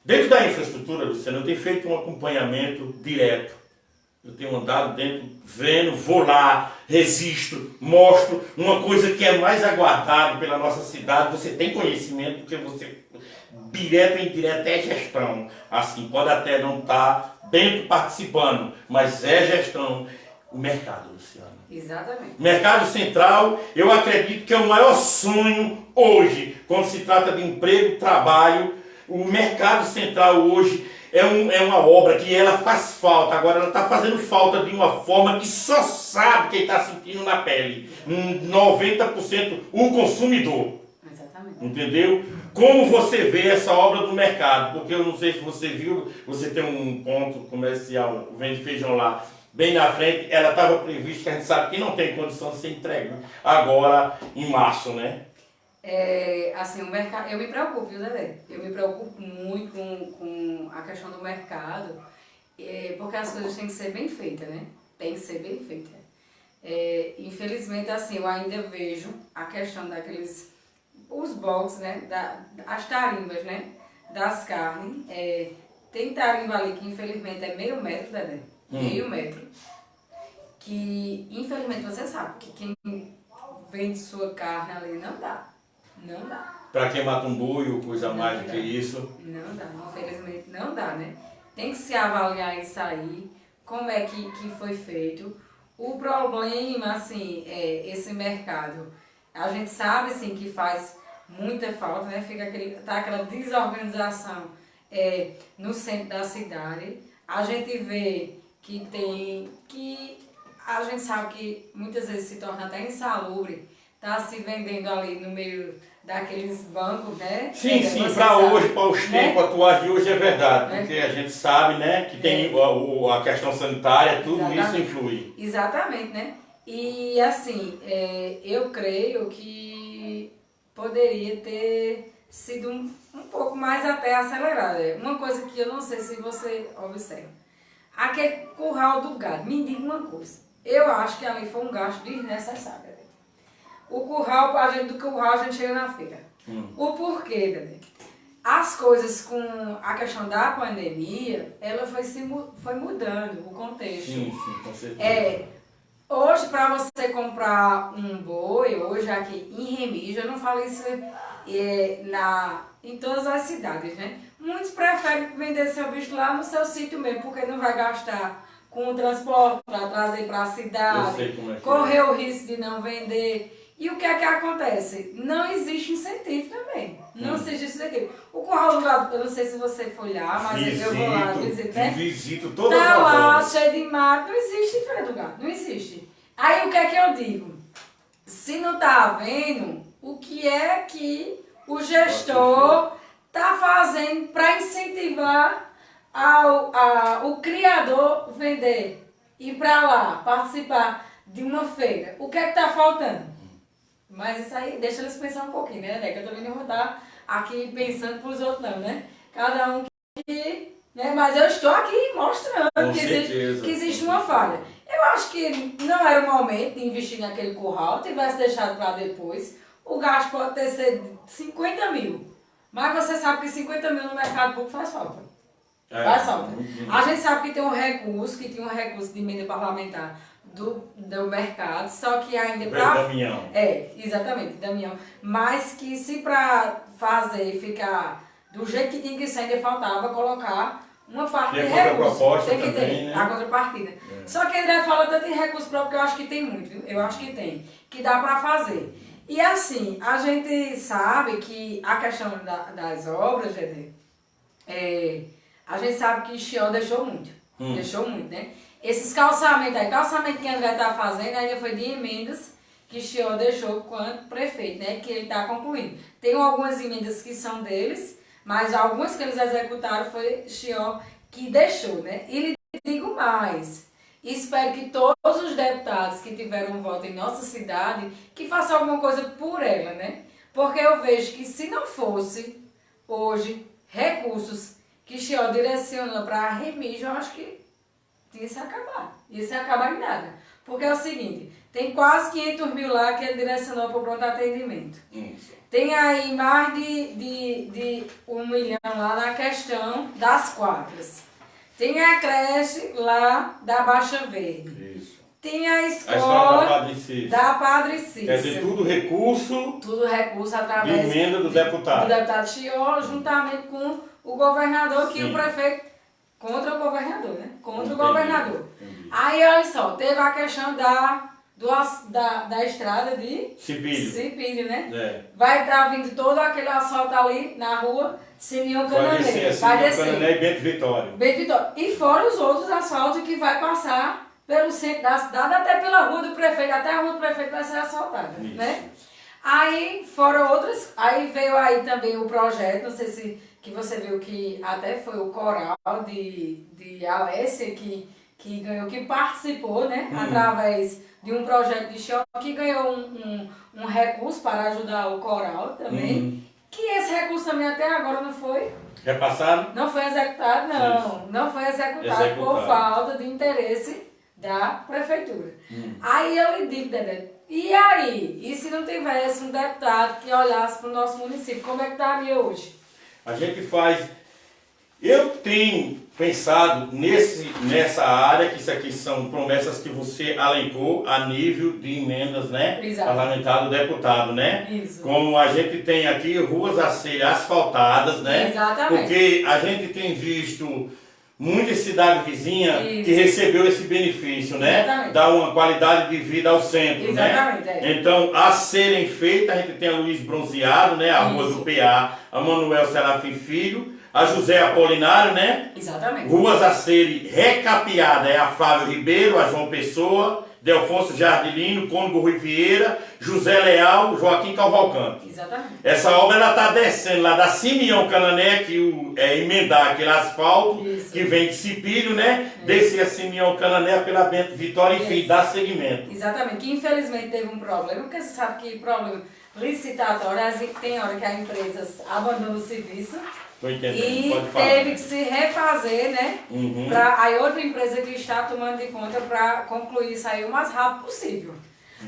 Dentro da infraestrutura, Luciano, eu tenho feito um acompanhamento direto. Eu tenho andado dentro, vendo, vou lá, resisto, mostro uma coisa que é mais aguardada pela nossa cidade. Você tem conhecimento, porque você, direto e indireto, é gestão. Assim, pode até não estar dentro participando, mas é gestão. O mercado, Luciana. Exatamente. Mercado Central, eu acredito que é o maior sonho hoje, quando se trata de emprego, trabalho. O Mercado Central hoje é uma obra que ela faz falta. Agora ela está fazendo falta de uma forma que só sabe quem está sentindo na pele. 90% o consumidor. Exatamente. Entendeu? Como você vê essa obra do mercado? Porque eu não sei se você viu, você tem um ponto comercial, vende feijão lá, bem na frente. Ela estava prevista, que a gente sabe que não tem condição de ser entregue agora em março, né? Assim, o mercado, eu me preocupo, viu, Dedé? Eu me preocupo muito com a questão do mercado, porque as coisas têm que ser bem feitas, né? Tem que ser bem feita. Infelizmente, assim, eu ainda vejo a questão daqueles, os boxes, né? As tarimbas, né? Das carnes. Tem tarimba ali que infelizmente é meio metro, Dedé? Meio metro. Que infelizmente você sabe que quem vende sua carne ali não dá. Não dá. Para quem mata um boi ou coisa mais do que isso? Não dá, infelizmente não dá, né? Tem que se avaliar isso aí, como é que foi feito. O problema, assim, esse mercado, a gente sabe, assim, que faz muita falta, né? Tá aquela desorganização no centro da cidade. A gente vê que a gente sabe que muitas vezes se torna até insalubre. Tá se vendendo ali no meio daqueles bancos, né? Sim, para hoje, para os tempos atuais de hoje é verdade, porque a gente sabe, né, que tem a questão sanitária, tudo isso influi. Exatamente, né? E assim, eu creio que poderia ter sido um pouco mais até acelerado. Uma coisa que eu não sei se você observa. Aquele curral do gado, me diga uma coisa. Eu acho que ali foi um gasto desnecessário. Do curral a gente chega na feira. O porquê, Dedé? As coisas com a questão da pandemia, ela foi mudando o contexto. Sim, com certeza. Hoje, para você comprar um boi, hoje aqui em Remígio, eu não falo isso em todas as cidades, né? Muitos preferem vender seu bicho lá no seu sítio mesmo, porque não vai gastar com o transporte para trazer para a cidade, correr o risco de não vender. E o que é que acontece? Não existe incentivo também. Não existe incentivo. O curral do gado, eu não sei se você foi lá, mas eu vou lá visitar. Visito todas as tá lá, obras. cheio de mato. Não existe feira do gado. Não existe. Aí o que é que eu digo? Se não tá havendo, o que é que o gestor está fazendo para incentivar o criador vender, ir para lá, participar de uma feira. O que é que está faltando? Mas isso aí, deixa eles pensar um pouquinho, né, que eu também não vou estar aqui pensando para os outros não, né? Cada um que... Né? Mas eu estou aqui mostrando que existe uma falha. Eu acho que não era o momento de investir naquele curral, tivesse deixado para depois. O gasto pode ter sido 50 mil. Mas você sabe que 50 mil no mercado público faz falta. Faz falta. A gente sabe que tem um recurso, que tinha um recurso de emenda parlamentar do mercado, só que ainda para... Damião. Exatamente, Damião. Mas que se para fazer ficar do jeito que tinha que ser, ainda faltava colocar uma parte de recurso. Tem que ter, né? A contrapartida. Só que ainda fala tanto em recurso próprio que eu acho que tem muito, viu? Eu acho que tem. Que dá para fazer. E assim, a gente sabe que a questão das obras, GD, a gente sabe que Chió deixou muito. Deixou muito, né? Esses calçamentos aí, calçamento que André está fazendo, ainda foi de emendas que Chió deixou quanto prefeito, né? Que ele está concluindo. Tem algumas emendas que são deles, mas algumas que eles executaram foi Chió que deixou, né? E lhe digo mais, espero que todos os deputados que tiveram um voto em nossa cidade, que façam alguma coisa por ela, né? Porque eu vejo que se não fosse, hoje, recursos que Chió direcionou para a Remígio, eu acho que ia se acabar. Ia se acabar em nada. Porque é o seguinte, tem quase 500 mil lá que ele direcionou para o pronto atendimento. Tem aí mais de 1 milhão lá na questão das quadras. Tem a creche lá da Baixa Verde. Isso. Tem a escola da Padre Cícero. Quer dizer, tudo recurso através de emenda do deputado. Do deputado Chió, juntamente com o governador, que o prefeito contra o governador, né? Contra o governador. Aí, olha só, teve a questão da estrada de Cipílio, né? Vai estar vindo todo aquele asfalto ali na rua Simeão Canané. Vai descer. Canané e Bento Vitório. E fora os outros asfaltos que vai passar pelo centro da cidade, até pela rua do prefeito, até a rua do prefeito vai ser asfaltada, né? Aí, fora outras, aí veio aí também o projeto, não sei se que você viu que até foi o coral de Alessia que ganhou, que participou, né? Através de um projeto de choque, que ganhou um recurso para ajudar o coral também. Que esse recurso também até agora não foi repassado? Não foi executado, não. Não foi executado por falta de interesse da prefeitura. Aí eu lhe digo, Dedé, e aí? E se não tivesse um deputado que olhasse para o nosso município, como é que estaria hoje? A gente faz... Eu tenho pensado nessa área, que isso aqui são promessas que você alencou a nível de emendas, né? Parlamentar do deputado, né? Isso. Como a gente tem aqui ruas a serem asfaltadas, né? Exatamente. Porque a gente tem visto muitas cidades vizinhas que recebeu esse benefício, né? Exatamente. Dá uma qualidade de vida ao centro, exatamente, né? Então, a serem feitas, a gente tem a Luiz Bronzeado, né? A Rua do PA, a Manuel Serafim Filho, a José Apolinário, né? Exatamente. Ruas a serem recapeadas, a Flávio Ribeiro, a João Pessoa, Delfonso Jardilino, Cônigo Rui Vieira, José Leal, Joaquim Cavalcante. Exatamente. Essa obra ela está descendo lá da Simeão Canané, que emendar aquele asfalto que vem de Cipílio, né? Descer a Simeão Canané pela Bento Vitória, enfim, dar seguimento. Exatamente, que infelizmente teve um problema, porque você sabe que problema licitatório, tem hora que as empresas abandonam o serviço. E teve que se refazer, né? Pra aí outra empresa que está tomando de conta para concluir isso aí o mais rápido possível.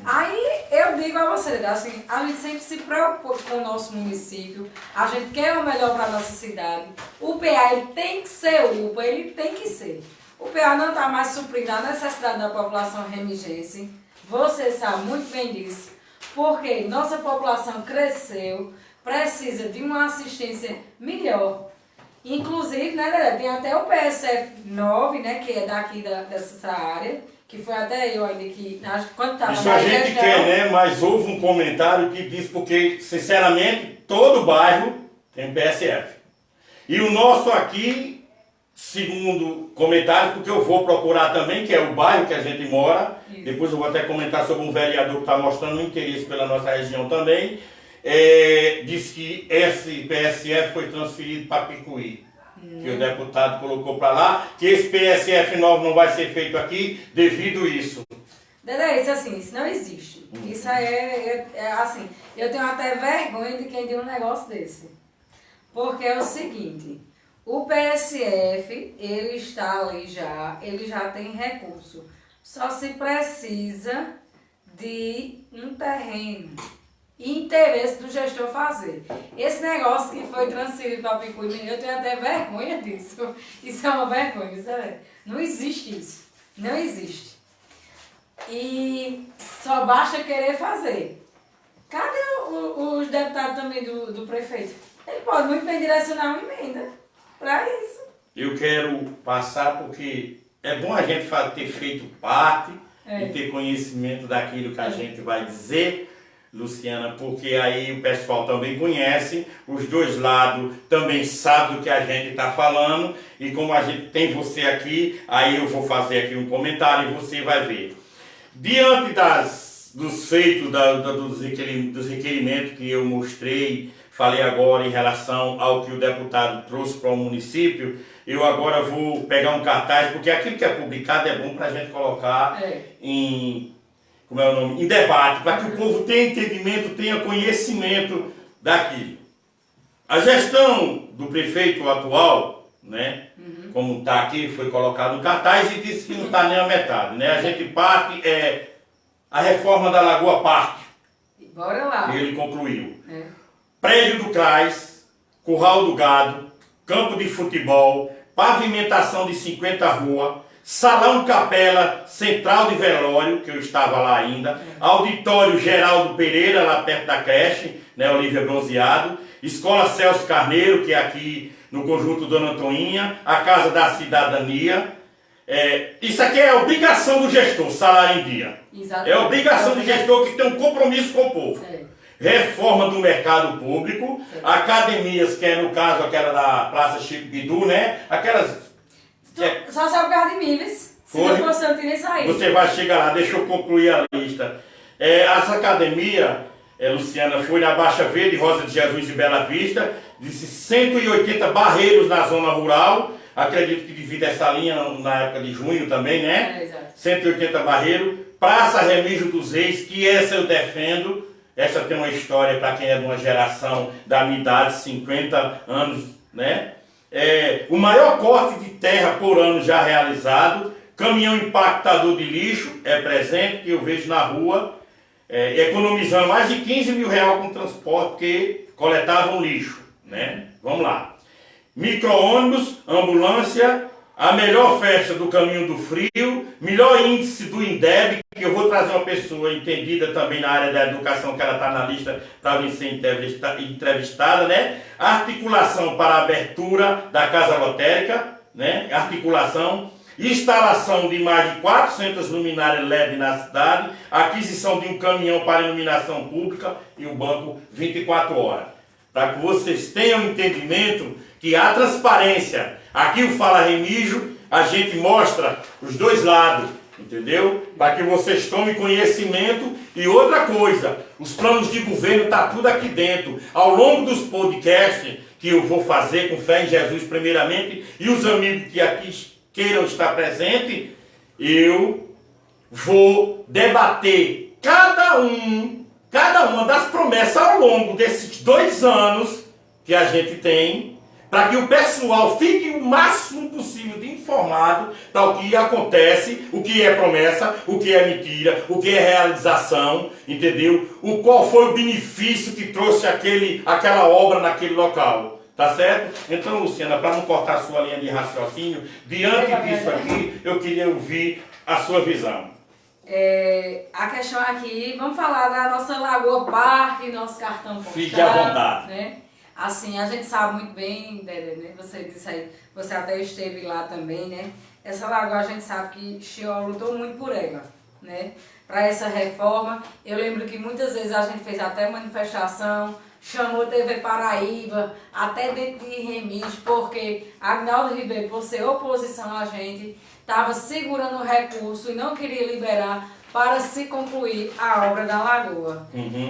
Aí eu digo a você, assim, a gente sempre se preocupa com o nosso município, a gente quer o melhor para a nossa cidade. O PA ele tem que ser UPA, ele tem que ser. O PA não está mais suprindo a necessidade da população remigense. Você sabe muito bem disso, porque nossa população cresceu, precisa de uma assistência melhor. Inclusive, né, Dedé, tem até o PSF 9, né, que é daqui dessa área, que foi até eu ainda que, quando estava isso a gente quer, né, mas houve um comentário que diz, porque, sinceramente, todo bairro tem PSF. E o nosso aqui, segundo comentários, porque eu vou procurar também, que é o bairro que a gente mora, depois eu vou até comentar sobre um vereador que está mostrando um interesse pela nossa região também. Diz que esse PSF foi transferido para Picuí. Que o deputado colocou para lá, que esse PSF novo não vai ser feito aqui devido a isso. Dedé, isso assim, isso não existe. Isso aí é assim, eu tenho até vergonha de quem diz um negócio desse. Porque é o seguinte, o PSF, ele está ali já, ele já tem recurso. Só se precisa de um terreno e interesse do gestor fazer. Esse negócio que foi transferido para Picuí, eu tenho até vergonha disso. Isso é uma vergonha, isso não existe isso. Não existe. E só basta querer fazer. Cadê os deputados também do prefeito? Ele pode muito bem direcionar uma emenda para isso. Eu quero passar porque é bom a gente ter feito parte e ter conhecimento daquilo que a gente vai dizer, Luciana, porque aí o pessoal também conhece, os dois lados também sabem do que a gente está falando, e como a gente tem você aqui, aí eu vou fazer aqui um comentário e você vai ver. Diante dos feitos, dos requerimentos que eu mostrei, falei agora em relação ao que o deputado trouxe para o município, eu agora vou pegar um cartaz, porque aquilo que é publicado é bom para a gente colocar em debate, para que o povo tenha entendimento, tenha conhecimento daquilo. A gestão do prefeito atual, né, como está aqui, foi colocado no cartaz e disse que não está nem a metade. Né? A gente parte, a reforma da Lagoa Parque. Bora lá. Ele concluiu. Prédio do CRAS, Curral do Gado, campo de futebol, pavimentação de 50 ruas, salão capela, central de velório, que eu estava lá ainda, auditório Geraldo Pereira, lá perto da creche, né, Olívia Bronzeado, escola Celso Carneiro, que é aqui no conjunto Dona Antoninha, a Casa da Cidadania. Isso aqui é obrigação do gestor, salário em dia. Exatamente. É obrigação do gestor que tem um compromisso com o povo. Reforma do mercado público, academias, que é no caso aquela da Praça Chico Bidu, né? Aquelas... Só saiu perto de mim, se não fosse eu teria saído. Você vai chegar lá, deixa eu concluir a lista. Essa academia, Luciana, foi na Baixa Verde, Rosa de Jesus e Bela Vista, disse 180 barreiros na zona rural, acredito que devido a essa linha na época de junho também, né? Exato. 180 barreiros, Praça Remígio dos Reis, que essa eu defendo, essa tem uma história para quem é de uma geração da minha idade, 50 anos, né? O maior corte de terra por ano já realizado, caminhão impactador de lixo é presente, que eu vejo na rua, economizando mais de 15 mil reais com transporte, porque coletavam lixo, né? Vamos lá. Micro-ônibus, ambulância, a melhor festa do Caminho do Frio, melhor índice do INDEB, que eu vou trazer uma pessoa entendida também na área da educação, que ela está na lista para vir ser entrevistada, né? Articulação para a abertura da Casa Lotérica, né? Articulação, instalação de mais de 400 luminárias LED na cidade, aquisição de um caminhão para iluminação pública e o banco 24 horas. Para que vocês tenham entendimento que há transparência. Aqui o Fala Remígio, a gente mostra os dois lados, entendeu? Para que vocês tomem conhecimento. E outra coisa, os planos de governo estão tudo aqui dentro. Ao longo dos podcasts que eu vou fazer com fé em Jesus primeiramente, e os amigos que aqui queiram estar presentes, eu vou debater cada uma das promessas ao longo desses 2 anos que a gente tem, para que o pessoal fique o máximo possível de informado para o que acontece, o que é promessa, o que é mentira, o que é realização, entendeu? Qual foi o benefício que trouxe aquela obra naquele local, tá certo? Então, Luciana, para não cortar a sua linha de raciocínio, diante disso aqui, eu queria ouvir a sua visão. A questão aqui, vamos falar da nossa Lagoa Parque, nosso cartão postal. Fique à vontade. Né? Assim, a gente sabe muito bem, Dedé, né? Você disse aí, você até esteve lá também, né? Essa lagoa a gente sabe que Chió lutou muito por ela, né? Para essa reforma. Eu lembro que muitas vezes a gente fez até manifestação, chamou TV Paraíba, até dentro de Remígio, porque Agnaldo Ribeiro, por ser oposição a gente, estava segurando o recurso e não queria liberar para se concluir a obra da lagoa.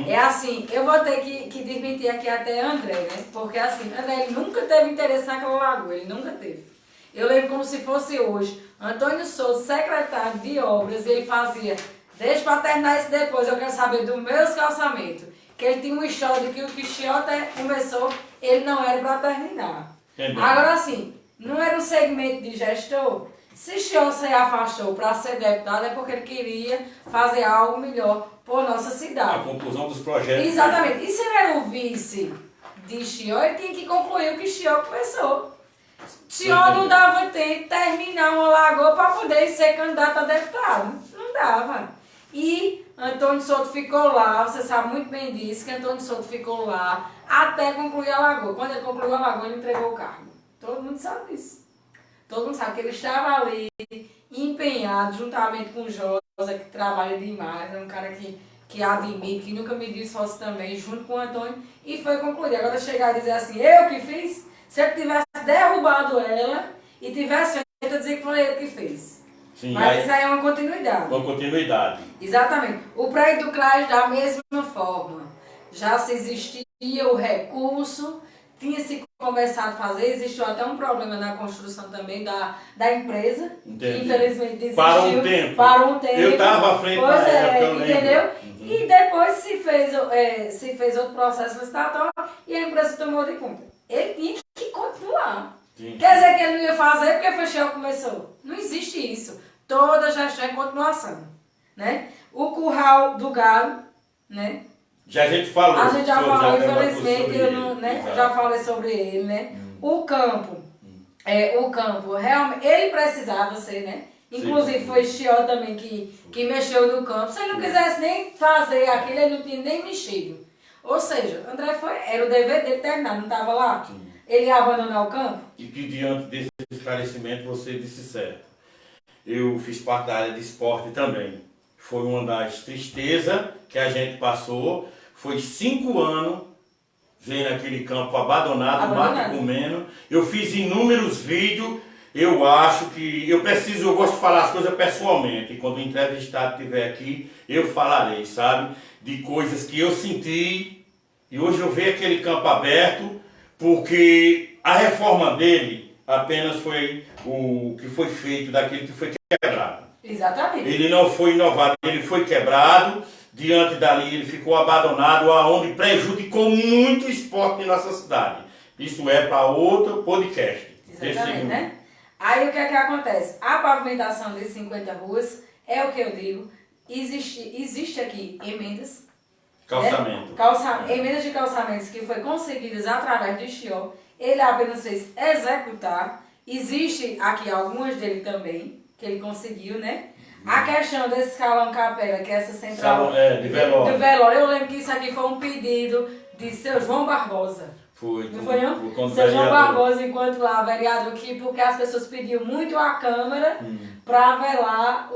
É assim, eu vou ter que desmentir aqui até André, né? Porque assim, André ele nunca teve interesse naquela lagoa, ele nunca teve. Eu lembro como se fosse hoje. Antônio Souza, secretário de obras, ele fazia, deixa para terminar isso depois, eu quero saber dos meus calçamentos. Que ele tinha uma história de que o que Chiota começou, ele não era para terminar. Entendeu? Agora assim, não era um segmento de gestor. Se Chiota se afastou para ser deputado é porque ele queria fazer algo melhor por nossa A cidade. conclusão dos projetos. Exatamente. E se ele era o vice de Chiota, ele tinha que concluir o que Chiota começou. Chiota não dava tempo de terminar uma lagoa para poder ser candidato a deputado. Não dava. E Antônio Souto ficou lá, você sabe muito bem disso, que Antônio Souto ficou lá até concluir a lagoa. Quando ele concluiu a lagoa, ele entregou o cargo. Todo mundo sabe disso. Todo mundo sabe que ele estava ali, empenhado, juntamente com o Josa, que trabalha demais, é um cara que admiro, que nunca me disse sócio também, junto com o Antônio, e foi concluído. Agora chegar e dizer assim, eu que fiz, se ele tivesse derrubado ela e tivesse feito, eu dizer que foi ele que fez. Sim, mas isso aí é uma continuidade. Uma continuidade. Exatamente. O prédio do CRAS da mesma forma. Já se existia o recurso, tinha se começado a fazer, existiu até um problema na construção também da empresa, que infelizmente desistiu. Parou um tempo. Eu estava à frente da época, eu entendeu? E depois se fez outro processo licitatório e a empresa tomou de conta. Ele tinha que continuar. Sim. Quer dizer que ele não ia fazer porque foi Shell que começou. Não existe isso. Toda gestão é continuação. Né? O curral do gado, né? A gente falou. A gente já falou, infelizmente, eu não, né? Já falei sobre ele, né? O campo, realmente, ele precisava ser, né? Inclusive foi Chió também que mexeu no campo. Se ele não quisesse nem fazer aquilo, ele não tinha nem mexido. Ou seja, André era o dever dele terminar, não estava lá? Sim. Ele ia abandonar o campo? E que diante desse esclarecimento você disse certo. Eu fiz parte da área de esporte também. Foi uma das tristezas que a gente passou. Foi 5 anos vendo aquele campo abandonado, mato comendo. Eu fiz inúmeros vídeos. Eu acho que eu gosto de falar as coisas pessoalmente. E quando o entrevistado estiver aqui, eu falarei, sabe? De coisas que eu senti. E hoje eu vejo aquele campo aberto, porque a reforma dele apenas foi o que foi feito daquele que foi quebrado. Exatamente. Ele não foi inovado, ele foi quebrado. Diante dali ele ficou abandonado, aonde prejudicou muito o esporte em nossa cidade. Isso é para outro podcast. Exatamente, né? Aí o que é que acontece? A pavimentação de 50 ruas é o que eu digo. Existe aqui emendas. Calçamento. Emendas de calçamentos que foi conseguidas através de Chió. Ele apenas fez executar. Existe aqui algumas dele também, que ele conseguiu, né? A questão desse escalão capela, que é essa central de velório. Do velório. Eu lembro que isso aqui foi um pedido de seu João Barbosa. Foi. Não foi não? Seu João Barbosa, enquanto lá, vereador aqui, porque as pessoas pediam muito à Câmara para velar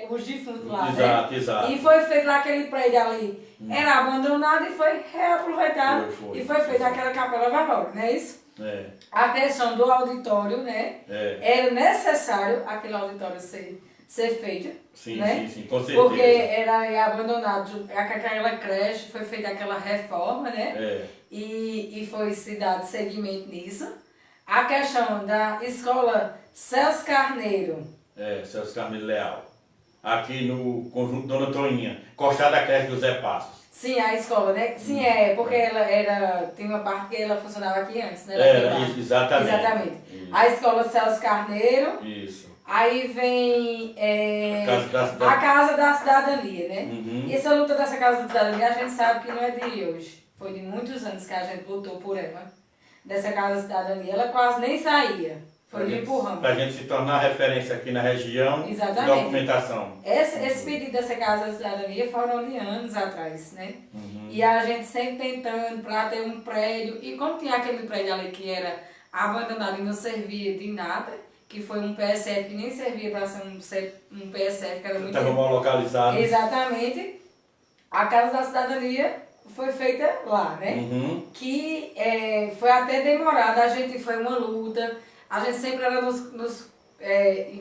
os defuntos lá. Exato, né? exato. E foi feito lá aquele prédio ali. Era abandonado e foi reaproveitado. E foi feita aquela capela velório, não é isso? É. A questão do auditório, né? Era necessário aquele auditório ser feito. Sim, né? sim, com certeza. Porque era abandonado, aquela creche, foi feita aquela reforma, né? E foi se dado seguimento nisso. A questão da escola Celso Carneiro. Celso Carneiro Leal. Aqui no conjunto Dona Toninha, encostada da creche do Zé Passos. Sim, a escola, né? Sim, porque tem uma parte que ela funcionava aqui antes, né? Exatamente. Isso. A escola Celso Carneiro. Isso. Aí vem a Casa da Cidadania, né? E essa luta dessa Casa da Cidadania, a gente sabe que não é de hoje. Foi de muitos anos que a gente lutou por ela. Dessa Casa da Cidadania, ela quase nem saía. Foi de empurrão. Para a gente se tornar referência aqui na região. Exatamente. De documentação. Esse pedido dessa Casa da Cidadania foram de anos atrás, né? E a gente sempre tentando para ter um prédio. E como tinha aquele prédio ali que era abandonado e não servia de nada, que foi um PSF que nem servia para ser um PSF, que era muito... Estava mal localizado. Exatamente. A Casa da Cidadania foi feita lá, né? Que foi até demorada, foi uma luta, a gente sempre era nos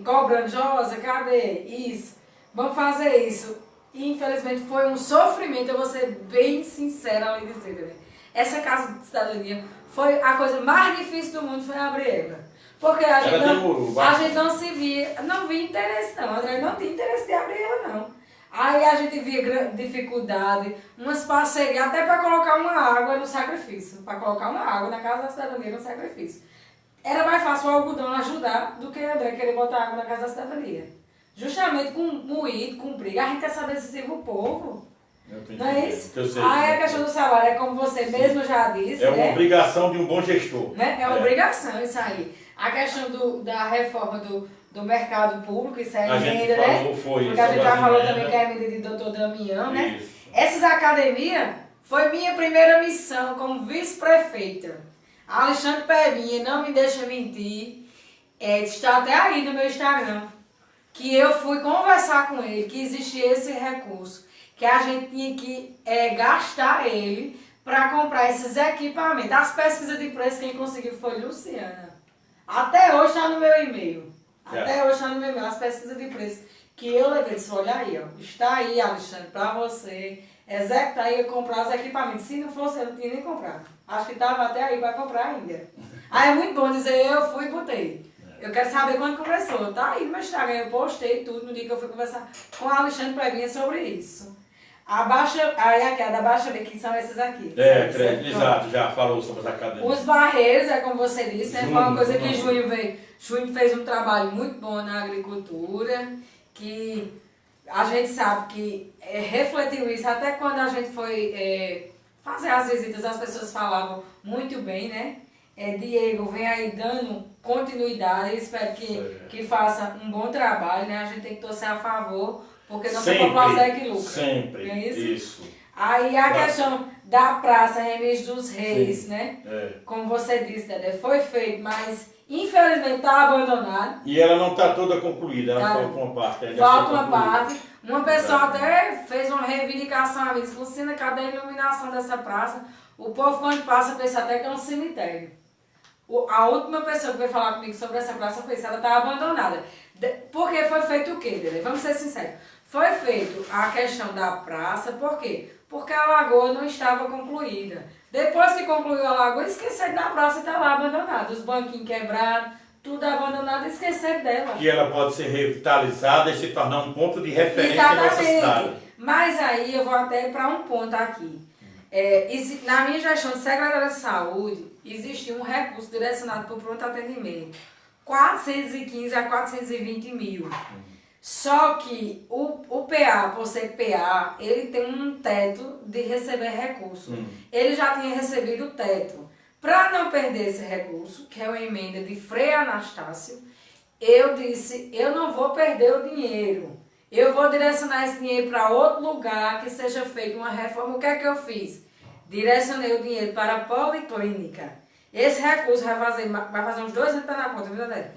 cobrando, Josa, cadê isso? vamos fazer isso. E, infelizmente, foi um sofrimento, eu vou ser bem sincera ao lhe dizer, né? Essa casa de cidadania foi a coisa mais difícil do mundo, foi abrir ela. Porque a gente não se via, não via interesse não, André não tinha interesse de abrir ela não. Aí a gente via dificuldade, umas parcerias, até para colocar uma água no sacrifício, para colocar uma água na casa da cidadania no sacrifício. Era mais fácil o algodão ajudar do que o André querer botar água na casa da cidadania. Justamente com moído, com briga, a gente quer saber se serve o povo. Não é isso? Aí a questão do salário é como você mesmo já disse. É uma obrigação de um bom gestor. Né? É obrigação isso aí. A questão da reforma do mercado público, isso é emenda, né? Porque a gente já falou também que é emenda do Dr. Damião, né? Isso. Essas academias foi minha primeira missão como vice-prefeita. Alexandre Pebinha, não me deixa mentir, está até aí no meu Instagram, que eu fui conversar com ele, que existia esse recurso, que a gente tinha que gastar ele para comprar esses equipamentos. As pesquisas de preço quem conseguiu foi Luciana. Até hoje está no meu e-mail. Até hoje está no meu e-mail as pesquisas de preço que eu levei. Disse, olha aí, ó, está aí, Alexandre, para você executar e comprar os equipamentos. Se não fosse, eu não tinha nem comprado. Acho que estava até aí para comprar ainda. Aí é muito bom dizer, eu fui e botei. Eu quero saber quando começou. Tá aí no meu Instagram, eu postei tudo no dia que eu fui conversar com o Alexandre Pebinha sobre isso. A baixa, aí aquela da baixa B, que são esses aqui. Exato, já falou sobre as academias. Os barreiros, como você disse, foi uma coisa que Júnior veio. Júnior fez um trabalho muito bom na agricultura, que a gente sabe que refletiu isso, até quando a gente foi fazer as visitas, as pessoas falavam muito bem, né? Diego vem aí dando continuidade, espero que faça um bom trabalho, né? A gente tem que torcer a favor, porque nossa população é que lucra. Sempre, não é isso. Aí a questão da Praça Remígio dos Reis, né? Como você disse, Dedé, foi feito, mas infelizmente está abandonado. E ela não está toda concluída, ela falta uma parte. Falta uma parte. Uma pessoa até fez uma reivindicação a mim, disse, Lucina, cadê a iluminação dessa praça? O povo quando passa pensa até que é um cemitério. A última pessoa que veio falar comigo sobre essa praça foi isso, ela está abandonada. Porque foi feito o quê, Dedé? Vamos ser sinceros. Foi feito a questão da praça, por quê? Porque a lagoa não estava concluída. Depois que concluiu a lagoa, esqueceram da praça e está lá abandonada. Os banquinhos quebrados, tudo abandonado e esqueceram dela. Que ela pode ser revitalizada e se tornar um ponto de referência na nossa cidade. Mas aí eu vou até para um ponto aqui. Na minha gestão de secretária de saúde, existia um recurso direcionado para o pronto atendimento. 415 a 420 mil. Só que o PA, por ser PA, ele tem um teto de receber recurso. Ele já tinha recebido o teto. Para não perder esse recurso, que é uma emenda de Frei Anastácio, eu disse, eu não vou perder o dinheiro. Eu vou direcionar esse dinheiro para outro lugar, que seja feita uma reforma. O que é que eu fiz? Direcionei o dinheiro para a policlínica. Esse recurso vai fazer uns 2 anos que está na conta, viu, André?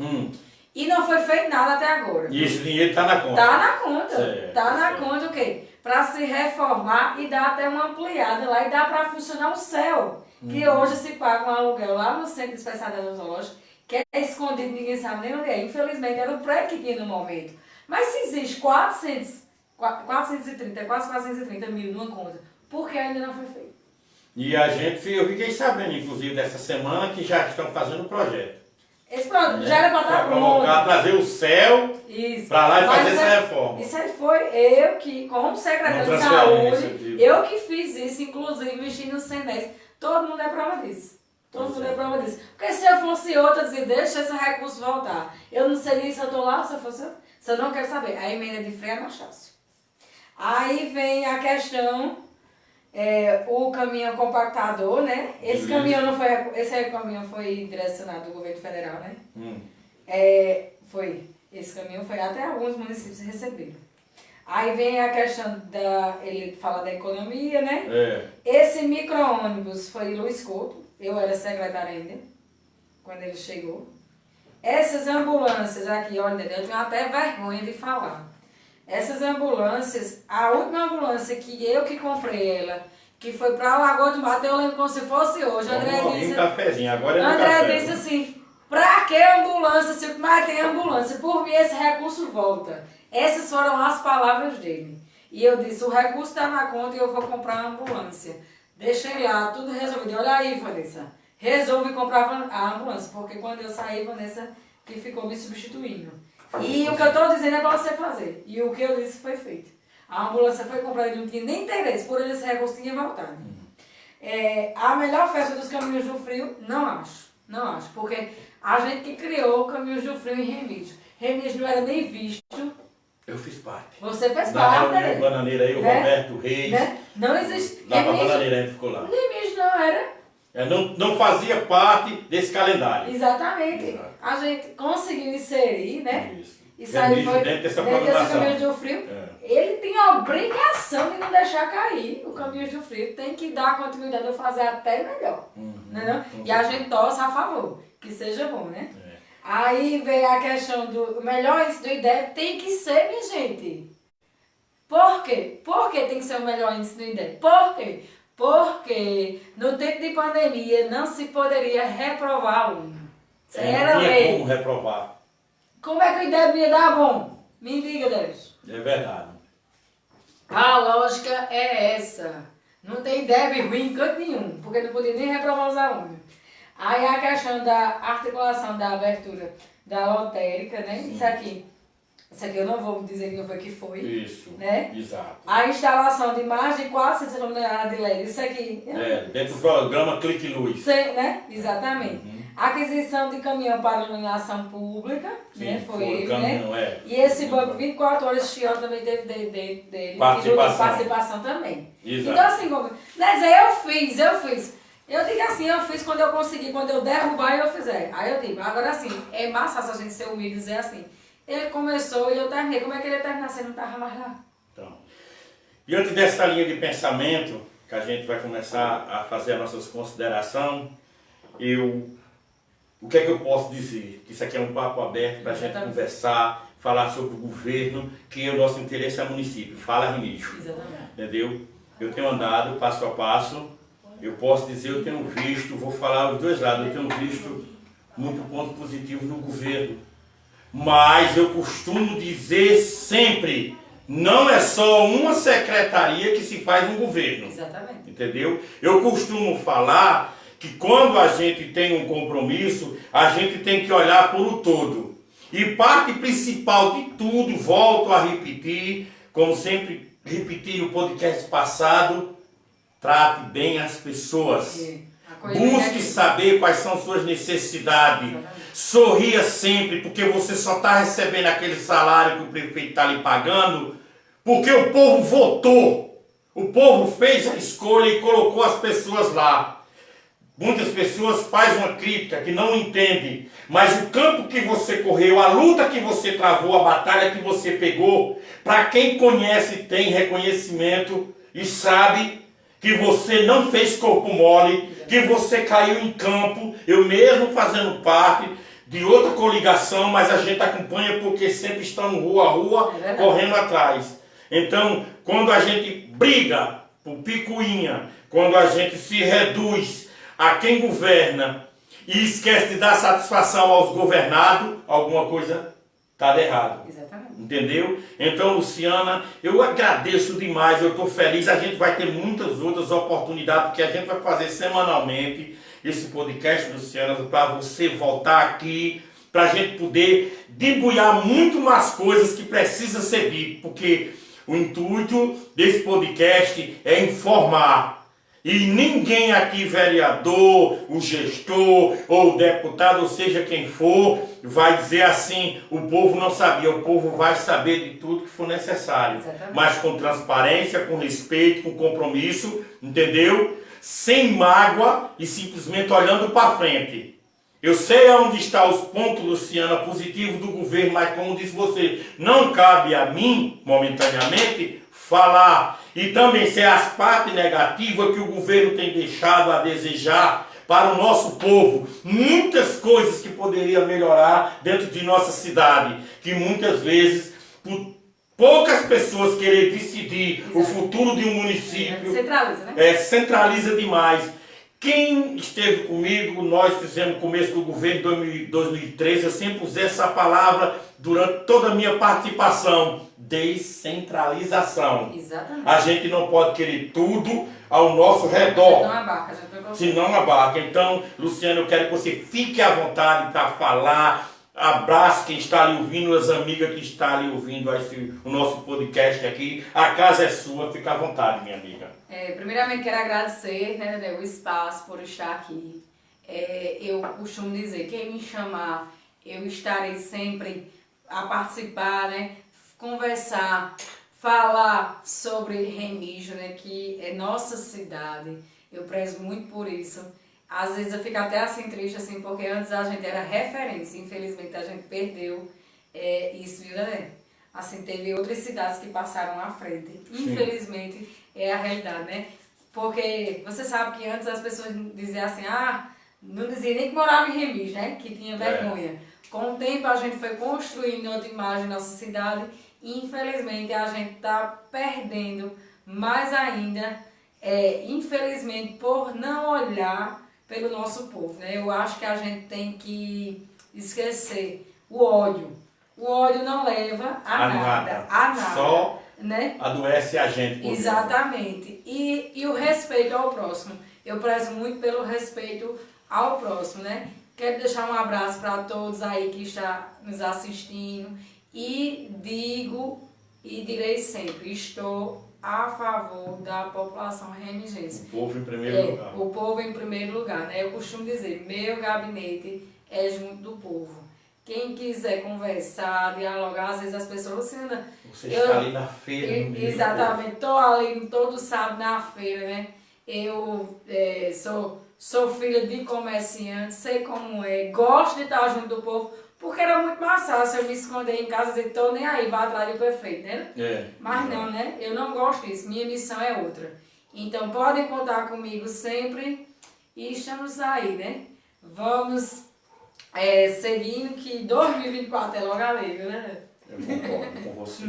E não foi feito nada até agora. E esse dinheiro está na conta? Está na conta. Está na conta o quê? Para se reformar e dar até uma ampliada lá e dar para funcionar o céu. Que hoje se paga um aluguel lá no Centro de Especialidade Zoológica, que é escondido, ninguém sabe nem onde é. Infelizmente era o prédio que tinha no momento. Mas se existe 430, quase 430 mil numa conta, por que ainda não foi feito? E eu fiquei sabendo, inclusive, dessa semana que já estão fazendo o projeto. Esse projeto já era para estar pronto. Para trazer o céu para lá e fazer essa reforma. Isso aí foi eu que, como secretário de saúde, eu que fiz isso, inclusive mexi no Senes. Todo mundo é prova disso. Todo mundo é prova disso. Porque se eu fosse outra, dizer, deixa esse recurso voltar. Eu não seria se eu estou lá, se eu não quero saber. A emenda de Frei Anastácio. Aí vem a questão, o caminhão compactador, né? Esse caminhão foi direcionado do governo federal, né? Esse caminhão foi até alguns municípios receberam. Aí vem a questão ele fala da economia, né? Esse micro-ônibus foi Luiz Couto, eu era secretária ainda, quando ele chegou. Essas ambulâncias aqui, olha, eu tenho até vergonha de falar. Essas ambulâncias, a última ambulância que eu que comprei ela, que foi para Lagoa do Mato, eu lembro como se fosse hoje. André disse assim, pra que ambulância, se mais tem ambulância? Por mim esse recurso volta. Essas foram as palavras dele. E eu disse, o recurso está na conta e eu vou comprar a ambulância. Deixei lá, tudo resolvido. Olha aí, Vanessa. Resolvi comprar a ambulância, porque quando eu saí, Vanessa que ficou me substituindo. E o que eu estou dizendo é para você fazer. E o que eu disse foi feito. A ambulância foi comprada, ele não tinha nem interesse, por ele esse recurso tinha voltado. A melhor festa dos Caminhos do Frio, não acho. Não acho, porque a gente que criou o Caminhos do Frio em Remígio. Remígio não era nem visto. Eu fiz parte. Você fez Na parte, reunião né? Bananeira aí, o Né? Roberto Reis. Né? Não existe. Lá pra Bananeira a gente ficou lá. Remígio não era. Não fazia parte desse calendário. Exatamente. Exato. A gente conseguiu inserir, né? Isso. E saiu foi Dentro dessa desse programação. Caminhos do Frio. Ele tem a obrigação de não deixar cair o Caminhos do Frio. Tem que dar continuidade a fazer até melhor. Né? E a gente torce a favor, que seja bom, né? Aí veio a questão do melhor índice do IDEB, tem que ser, minha gente. Por quê? Por que tem que ser o melhor índice do IDEB? Por quê? Porque no tempo de pandemia não se poderia reprovar aluno. Era não tinha lei. como reprovar. Como é que o IDEB ia dar bom? Me diga, Deus. É verdade. A lógica é essa. Não tem IDEB ruim em canto nenhum, porque não podia nem reprovar os alunos. Aí a questão da articulação da abertura da lotérica, né? Isso aqui eu não vou dizer que não foi que foi. Isso, né? exato. A instalação de mais de 400 toneladas de LED, isso aqui. Dentro do programa Clique Luz. Né? Exatamente. Aquisição de caminhão para iluminação pública, Sim, né? Foi ele, caminhão, né? E esse banco 24 horas Chion também teve dele. Participação também. Exato. Então assim, quer dizer, eu fiz. Eu digo assim, eu fiz quando eu consegui, quando eu derrubar eu fizer. Aí eu digo, agora assim, é mais fácil a gente ser humilde e dizer assim, ele começou e eu terminei. Como é que ele ia terminar se ele não estava mais lá? Então, diante dessa linha de pensamento, que a gente vai começar a fazer as nossas considerações, o que é que eu posso dizer? Que isso aqui é um papo aberto para a gente conversar, falar sobre o governo, que o nosso interesse é o município. Fala, Remígio. Exatamente. Entendeu? Eu tenho andado passo a passo, eu posso dizer, eu tenho visto, vou falar os dois lados, eu tenho visto muito ponto positivo no governo. Mas eu costumo dizer sempre, não é só uma secretaria que se faz um governo. Exatamente. Entendeu? Eu costumo falar que quando a gente tem um compromisso, a gente tem que olhar por o todo. E parte principal de tudo, volto a repetir, como sempre repeti no podcast passado, trate bem as pessoas. Busque saber quais são suas necessidades. Sorria sempre, porque você só está recebendo aquele salário que o prefeito está lhe pagando, porque o povo votou. O povo fez a escolha e colocou as pessoas lá. Muitas pessoas fazem uma crítica que não entendem, mas o campo que você correu, a luta que você travou, a batalha que você pegou, para quem conhece, tem reconhecimento e sabe que você não fez corpo mole, que você caiu em campo, eu mesmo fazendo parte de outra coligação, mas a gente acompanha porque sempre estamos rua a rua, correndo atrás. Então, quando a gente briga por picuinha, quando a gente se reduz a quem governa e esquece de dar satisfação aos governados, alguma coisa está errada. Exatamente. Entendeu? Então, Luciana, eu agradeço demais, eu estou feliz. A gente vai ter muitas outras oportunidades, porque a gente vai fazer semanalmente esse podcast, Luciana, para você voltar aqui, para a gente poder debulhar muito mais coisas que precisam ser ditas, porque o intuito desse podcast é informar. E ninguém aqui, vereador, o gestor ou o deputado, ou seja quem for, vai dizer assim, o povo não sabia. O povo vai saber de tudo que for necessário. Exatamente. Mas com transparência, com respeito, com compromisso, entendeu? Sem mágoa e simplesmente olhando para frente. Eu sei onde estão os pontos, Luciana, positivos do governo, mas como disse você, não cabe a mim, momentaneamente, falar e também ser as partes negativas que o governo tem deixado a desejar para o nosso povo. Muitas coisas que poderiam melhorar dentro de nossa cidade, que muitas vezes, por poucas pessoas querer decidir o futuro de um município, Centraliza, né? Centraliza demais. Quem esteve comigo, nós fizemos o começo do governo de 2013, eu sempre usei essa palavra durante toda a minha participação, descentralização. Exatamente. A gente não pode querer tudo ao nosso redor. Não abarca, já tô Se não abarca. Então, Luciano, eu quero que você fique à vontade para falar. Abraço quem está ali ouvindo, as amigas que estão ali ouvindo o nosso podcast aqui. A casa é sua, fica à vontade, minha amiga. Primeiramente, quero agradecer, né, Dedé, o espaço por estar aqui. Eu costumo dizer, quem me chamar, eu estarei sempre a participar, né, conversar, falar sobre Remígio, né, que é nossa cidade. Eu prezo muito por isso. Às vezes eu fico até assim triste, assim, porque antes a gente era referência, infelizmente a gente perdeu isso, viu, né? Assim, teve outras cidades que passaram à frente. Sim. Infelizmente é a realidade, né? Porque você sabe que antes as pessoas diziam assim, não dizia nem que morava em Remígio, né? Que tinha vergonha. Com o tempo a gente foi construindo outra imagem da nossa cidade e infelizmente a gente está perdendo mais ainda, infelizmente, por não olhar pelo nosso povo, né? Eu acho que a gente tem que esquecer o ódio. O ódio não leva a nada. Só, né? Adoece a gente. Exatamente. E o respeito ao próximo. Eu prezo muito pelo respeito ao próximo, né? Quero deixar um abraço para todos aí que estão nos assistindo e digo e direi sempre, estou a favor da população remigense. O povo em primeiro lugar. O povo em primeiro lugar, né? Eu costumo dizer, meu gabinete é junto do povo. Quem quiser conversar, dialogar, às vezes as pessoas, Luciana... Você está ali na feira. Exatamente, estou ali todo sábado na feira, né? Eu sou filha de comerciante, sei como é, gosto de estar junto do povo, porque era muito mais fácil eu me esconder em casa e dizer, tô nem aí, vai atrás do prefeito, né? Mas não, né? Eu não gosto disso, minha missão é outra. Então podem contar comigo sempre e estamos aí, né? Vamos seguindo que 2024 é logo ali, né? Eu concordo com você.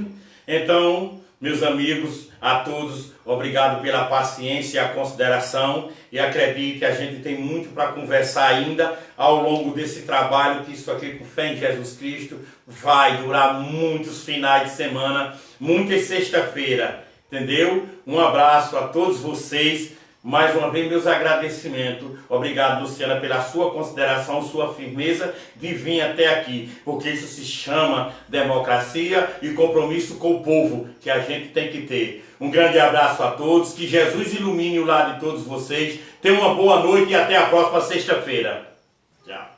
Então, meus amigos, a todos, obrigado pela paciência e a consideração. E acredite, a gente tem muito para conversar ainda ao longo desse trabalho, que isso aqui, com fé em Jesus Cristo, vai durar muitos finais de semana, muitas sexta-feira, entendeu? Um abraço a todos vocês. Mais uma vez, meus agradecimentos. Obrigado, Luciana, pela sua consideração, sua firmeza de vir até aqui. Porque isso se chama democracia e compromisso com o povo que a gente tem que ter. Um grande abraço a todos. Que Jesus ilumine o lar de todos vocês. Tenham uma boa noite e até a próxima sexta-feira. Tchau.